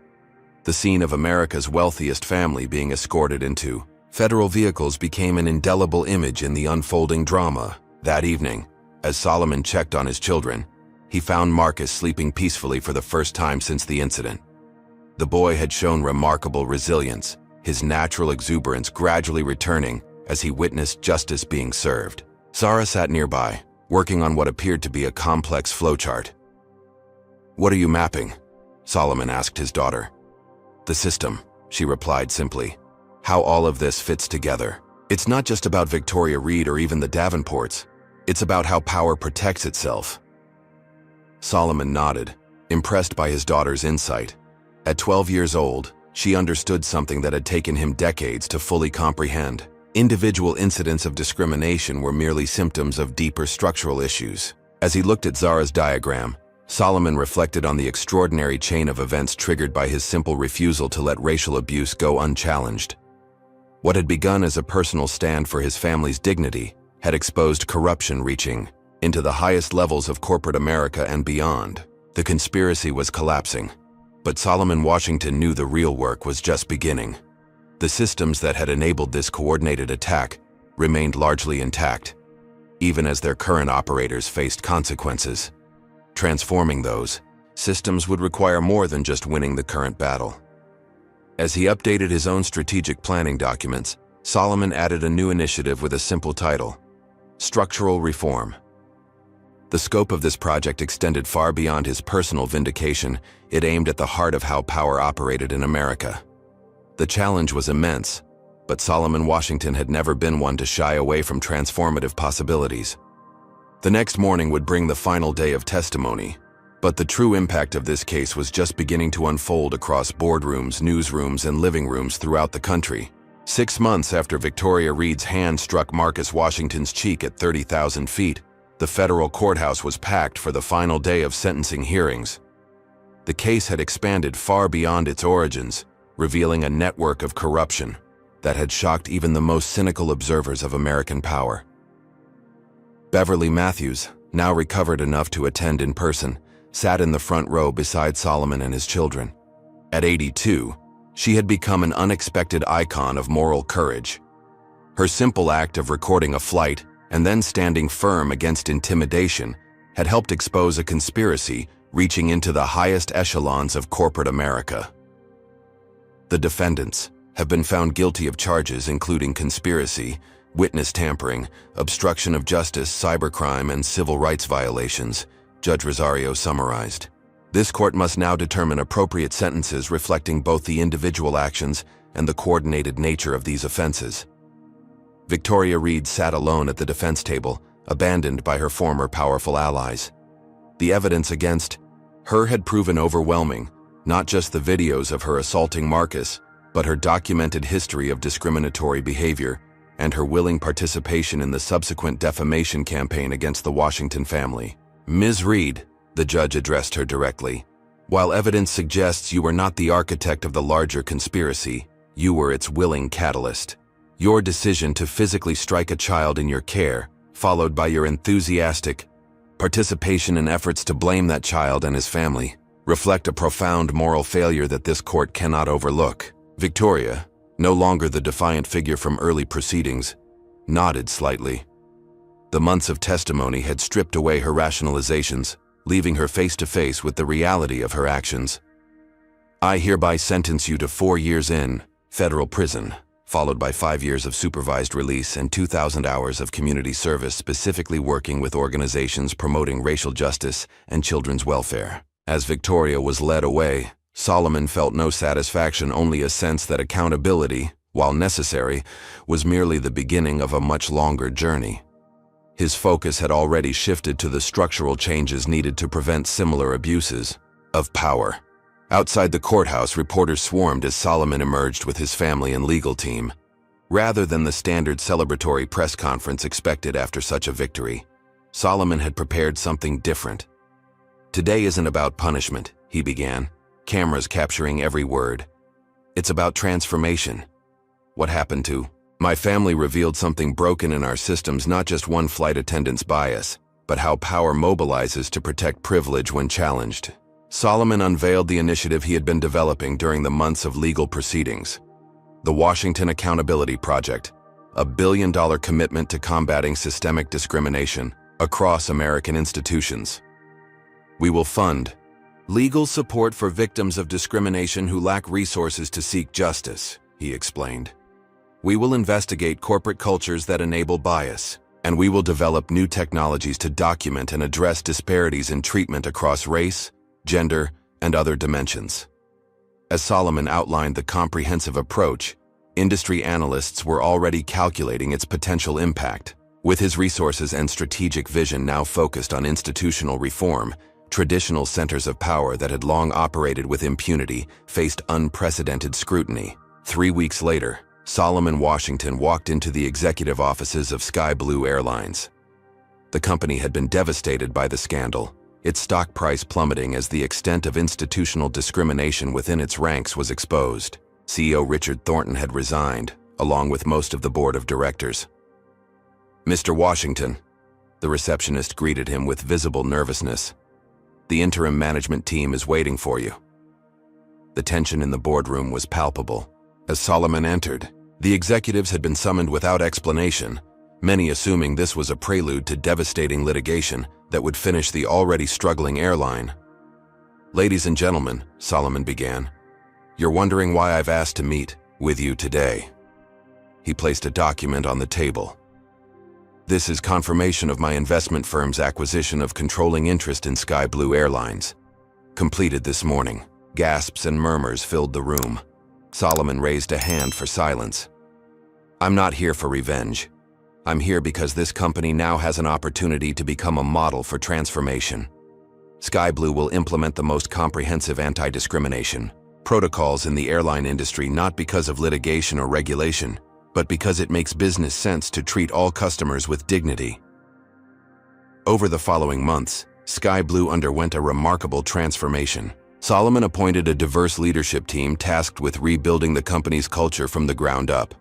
The scene of America's wealthiest family being escorted into federal vehicles became an indelible image in the unfolding drama. That evening, as Solomon checked on his children, he found Marcus sleeping peacefully for the first time since the incident. The boy had shown remarkable resilience, his natural exuberance gradually returning as he witnessed justice being served. Zara sat nearby, working on what appeared to be a complex flowchart. "What are you mapping?" Solomon asked his daughter. "The system," she replied simply. "How all of this fits together. It's not just about Victoria Reed or even the Davenports. It's about how power protects itself." Solomon nodded, impressed by his daughter's insight. At 12 years old, she understood something that had taken him decades to fully comprehend. Individual incidents of discrimination were merely symptoms of deeper structural issues. As he looked at Zara's diagram, Solomon reflected on the extraordinary chain of events triggered by his simple refusal to let racial abuse go unchallenged. What had begun as a personal stand for his family's dignity had exposed corruption reaching into the highest levels of corporate America and beyond. The conspiracy was collapsing, but Solomon Washington knew the real work was just beginning. The systems that had enabled this coordinated attack remained largely intact, even as their current operators faced consequences. Transforming those systems would require more than just winning the current battle. As he updated his own strategic planning documents, Solomon added a new initiative with a simple title: Structural Reform. The scope of this project extended far beyond his personal vindication. It aimed at the heart of how power operated in America. The challenge was immense, but Solomon Washington had never been one to shy away from transformative possibilities. The next morning would bring the final day of testimony, but the true impact of this case was just beginning to unfold across boardrooms, newsrooms, and living rooms throughout the country. 6 months after Victoria Reed's hand struck Marcus Washington's cheek at 30,000 feet, the federal courthouse was packed for the final day of sentencing hearings. The case had expanded far beyond its origins, revealing a network of corruption that had shocked even the most cynical observers of American power. Beverly Matthews, now recovered enough to attend in person, sat in the front row beside Solomon and his children. At 82, she had become an unexpected icon of moral courage. Her simple act of recording a flight and then standing firm against intimidation had helped expose a conspiracy reaching into the highest echelons of corporate America. The defendants have been found guilty of charges including conspiracy, witness tampering, obstruction of justice, cybercrime, and civil rights violations, Judge Rosario summarized. This court must now determine appropriate sentences reflecting both the individual actions and the coordinated nature of these offenses. Victoria Reed sat alone at the defense table, abandoned by her former powerful allies. The evidence against her had proven overwhelming, not just the videos of her assaulting Marcus, but her documented history of discriminatory behavior and her willing participation in the subsequent defamation campaign against the Washington family. Ms. Reed, the judge addressed her directly, while evidence suggests you were not the architect of the larger conspiracy, you were its willing catalyst. Your decision to physically strike a child in your care, followed by your enthusiastic participation in efforts to blame that child and his family, reflect a profound moral failure that this court cannot overlook. Victoria, no longer the defiant figure from early proceedings, nodded slightly. The months of testimony had stripped away her rationalizations, leaving her face to face with the reality of her actions. I hereby sentence you to 4 years in federal prison, followed by 5 years of supervised release and 2,000 hours of community service specifically working with organizations promoting racial justice and children's welfare. As Victoria was led away, Solomon felt no satisfaction, only a sense that accountability, while necessary, was merely the beginning of a much longer journey. His focus had already shifted to the structural changes needed to prevent similar abuses of power. Outside the courthouse, reporters swarmed as Solomon emerged with his family and legal team. Rather than the standard celebratory press conference expected after such a victory, Solomon had prepared something different. Today isn't about punishment, he began, cameras capturing every word. It's about transformation. What happened to my family revealed something broken in our systems, not just one flight attendant's bias, but how power mobilizes to protect privilege when challenged. Solomon unveiled the initiative he had been developing during the months of legal proceedings. The Washington Accountability Project, a $1 billion commitment to combating systemic discrimination across American institutions. We will fund legal support for victims of discrimination who lack resources to seek justice, he explained. We will investigate corporate cultures that enable bias, and we will develop new technologies to document and address disparities in treatment across race, gender, and other dimensions. As Solomon outlined the comprehensive approach, industry analysts were already calculating its potential impact. With his resources and strategic vision now focused on institutional reform, traditional centers of power that had long operated with impunity faced unprecedented scrutiny. 3 weeks later, Solomon Washington walked into the executive offices of Sky Blue Airlines. The company had been devastated by the scandal, its stock price plummeting as the extent of institutional discrimination within its ranks was exposed. CEO Richard Thornton had resigned, along with most of the board of directors. Mr. Washington, the receptionist greeted him with visible nervousness. The interim management team is waiting for you. The tension in the boardroom was palpable, As Solomon entered, the executives had been summoned without explanation, many assuming this was a prelude to devastating litigation that would finish the already struggling airline. "Ladies and gentlemen," Solomon began, "you're wondering why I've asked to meet with you today." He placed a document on the table. "This is confirmation of my investment firm's acquisition of controlling interest in Sky Blue Airlines. Completed this morning." Gasps and murmurs filled the room. Solomon raised a hand for silence. "I'm not here for revenge. I'm here because this company now has an opportunity to become a model for transformation. Sky Blue will implement the most comprehensive anti-discrimination protocols in the airline industry, not because of litigation or regulation, but because it makes business sense to treat all customers with dignity." Over the following months, Sky Blue underwent a remarkable transformation. Solomon appointed a diverse leadership team tasked with rebuilding the company's culture from the ground up.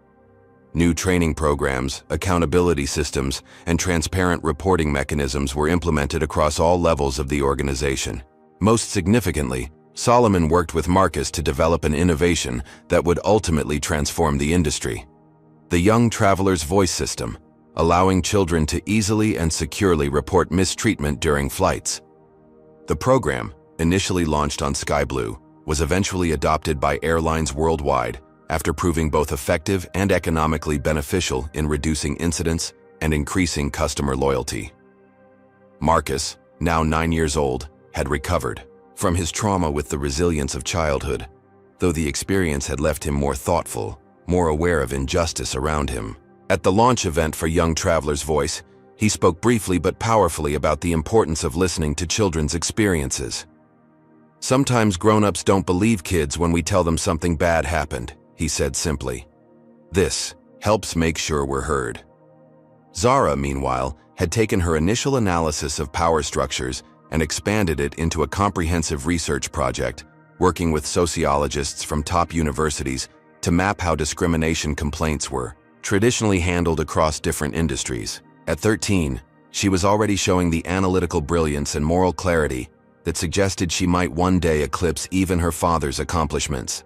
New training programs, accountability systems, and transparent reporting mechanisms were implemented across all levels of the organization. Most significantly, Solomon worked with Marcus to develop an innovation that would ultimately transform the industry: the Young Traveler's Voice System, allowing children to easily and securely report mistreatment during flights. The program, initially launched on Sky Blue, was eventually adopted by airlines worldwide after proving both effective and economically beneficial in reducing incidents and increasing customer loyalty. Marcus, now 9 years old, had recovered from his trauma with the resilience of childhood, though the experience had left him more thoughtful, more aware of injustice around him. At the launch event for Young Traveler's Voice, he spoke briefly but powerfully about the importance of listening to children's experiences. "Sometimes grown-ups don't believe kids when we tell them something bad happened," he said simply. "This helps make sure we're heard." Zara, meanwhile, had taken her initial analysis of power structures and expanded it into a comprehensive research project, working with sociologists from top universities to map how discrimination complaints were traditionally handled across different industries. At 13, she was already showing the analytical brilliance and moral clarity that suggested she might one day eclipse even her father's accomplishments.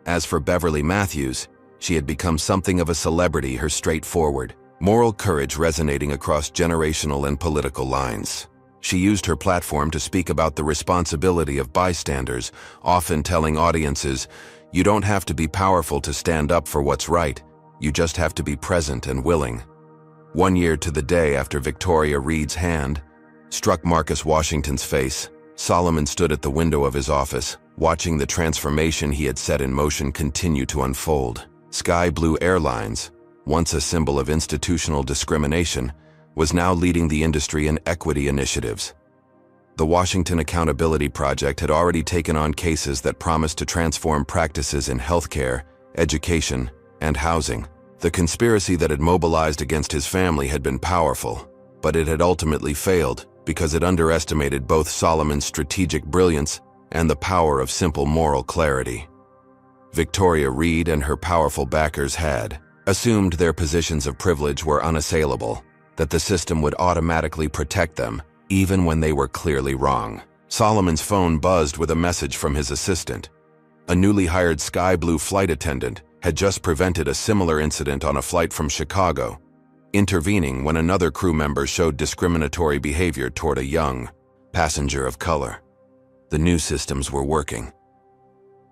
As for Beverly Matthews, she had become something of a celebrity, her straightforward, moral courage resonating across generational and political lines. She used her platform to speak about the responsibility of bystanders, often telling audiences, "You don't have to be powerful to stand up for what's right, you just have to be present and willing." 1 year to the day after Victoria Reed's hand struck Marcus Washington's face, Solomon stood at the window of his office, watching the transformation he had set in motion continue to unfold. Sky Blue Airlines, once a symbol of institutional discrimination, was now leading the industry in equity initiatives. The Washington Accountability Project had already taken on cases that promised to transform practices in healthcare, education, and housing. The conspiracy that had mobilized against his family had been powerful, but it had ultimately failed because it underestimated both Solomon's strategic brilliance and the power of simple moral clarity. Victoria Reed and her powerful backers had assumed their positions of privilege were unassailable, that the system would automatically protect them, even when they were clearly wrong. Solomon's phone buzzed with a message from his assistant. A newly hired Sky Blue flight attendant had just prevented a similar incident on a flight from Chicago, intervening when another crew member showed discriminatory behavior toward a young passenger of color. The new systems were working.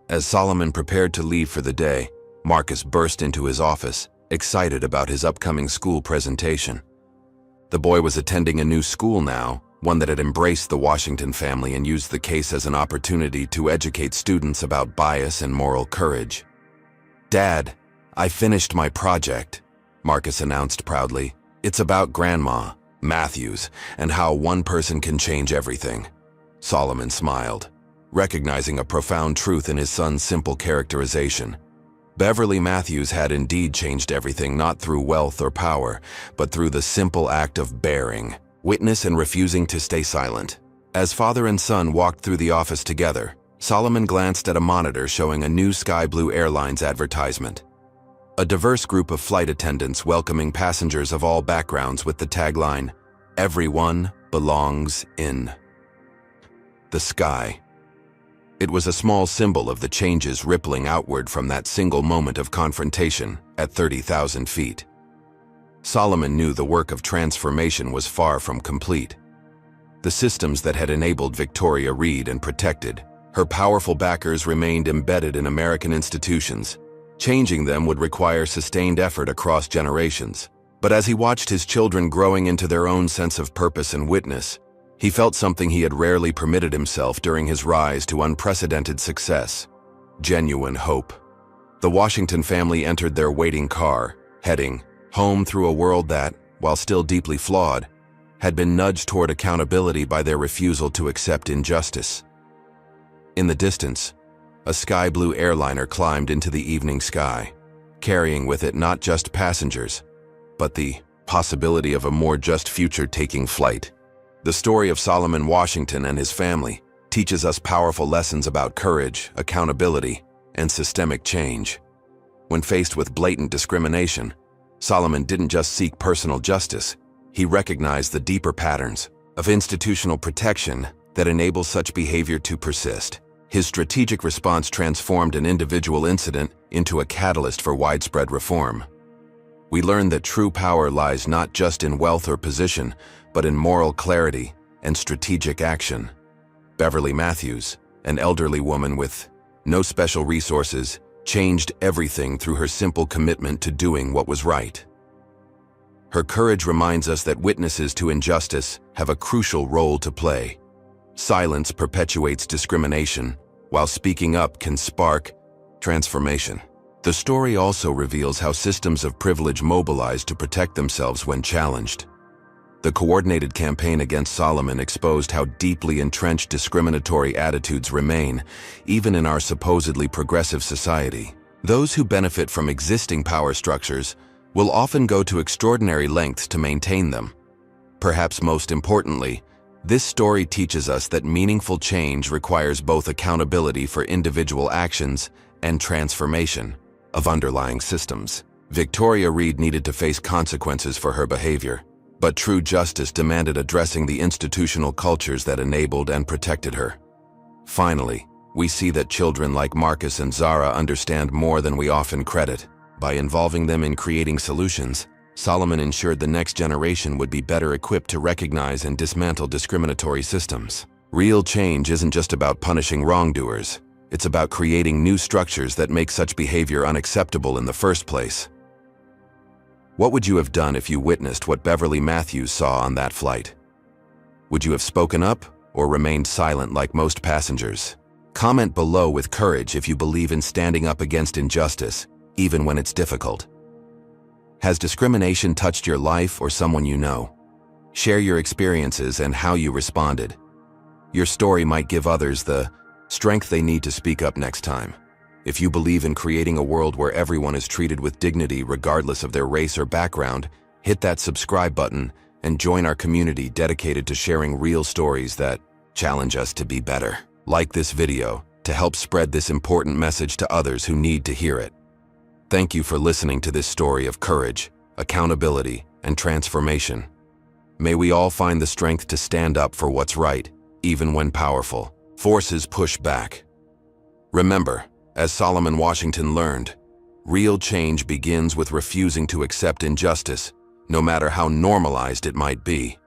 As Solomon prepared to leave for the day, Marcus burst into his office, excited about his upcoming school presentation. The boy was attending a new school now, one that had embraced the Washington family and used the case as an opportunity to educate students about bias and moral courage. "Dad, I finished my project," Marcus announced proudly. "It's about Grandma Matthews and how one person can change everything." Solomon smiled, recognizing a profound truth in his son's simple characterization. Beverly Matthews had indeed changed everything, not through wealth or power, but through the simple act of bearing witness and refusing to stay silent. As father and son walked through the office together, Solomon glanced at a monitor showing a new Sky Blue Airlines advertisement. A diverse group of flight attendants welcoming passengers of all backgrounds with the tagline, "Everyone belongs in the sky." It was a small symbol of the changes rippling outward from that single moment of confrontation at 30,000 feet. Solomon knew the work of transformation was far from complete. The systems that had enabled Victoria Reed and protected her powerful backers remained embedded in American institutions. Changing them would require sustained effort across generations. But as he watched his children growing into their own sense of purpose and witness, he felt something he had rarely permitted himself during his rise to unprecedented success: genuine hope. The Washington family entered their waiting car, heading home through a world that, while still deeply flawed, had been nudged toward accountability by their refusal to accept injustice. In the distance, a sky-blue airliner climbed into the evening sky, carrying with it not just passengers, but the possibility of a more just future taking flight. The story of Solomon Washington and his family teaches us powerful lessons about courage, accountability, and systemic change. When faced with blatant discrimination, Solomon didn't just seek personal justice, he recognized the deeper patterns of institutional protection that enable such behavior to persist. His strategic response transformed an individual incident into a catalyst for widespread reform. We learn that true power lies not just in wealth or position, but in moral clarity and strategic action. Beverly Matthews, an elderly woman with no special resources, changed everything through her simple commitment to doing what was right. Her courage reminds us that witnesses to injustice have a crucial role to play. Silence perpetuates discrimination, while speaking up can spark transformation. The story also reveals how systems of privilege mobilize to protect themselves when challenged. The coordinated campaign against Solomon exposed how deeply entrenched discriminatory attitudes remain, even in our supposedly progressive society. Those who benefit from existing power structures will often go to extraordinary lengths to maintain them. Perhaps most importantly, this story teaches us that meaningful change requires both accountability for individual actions and transformation of underlying systems. Victoria Reed needed to face consequences for her behavior, but true justice demanded addressing the institutional cultures that enabled and protected her. Finally, we see that children like Marcus and Zara understand more than we often credit. By involving them in creating solutions, Solomon ensured the next generation would be better equipped to recognize and dismantle discriminatory systems. Real change isn't just about punishing wrongdoers. It's about creating new structures that make such behavior unacceptable in the first place. What would you have done if you witnessed what Beverly Matthews saw on that flight? Would you have spoken up or remained silent like most passengers? Comment below with courage if you believe in standing up against injustice, even when it's difficult. Has discrimination touched your life or someone you know? Share your experiences and how you responded. Your story might give others the strength they need to speak up next time. If you believe in creating a world where everyone is treated with dignity regardless of their race or background, hit that subscribe button and join our community dedicated to sharing real stories that challenge us to be better. Like this video to help spread this important message to others who need to hear it. Thank you for listening to this story of courage, accountability, and transformation. May we all find the strength to stand up for what's right, even when powerful forces push back. Remember, as Solomon Washington learned, real change begins with refusing to accept injustice, no matter how normalized it might be.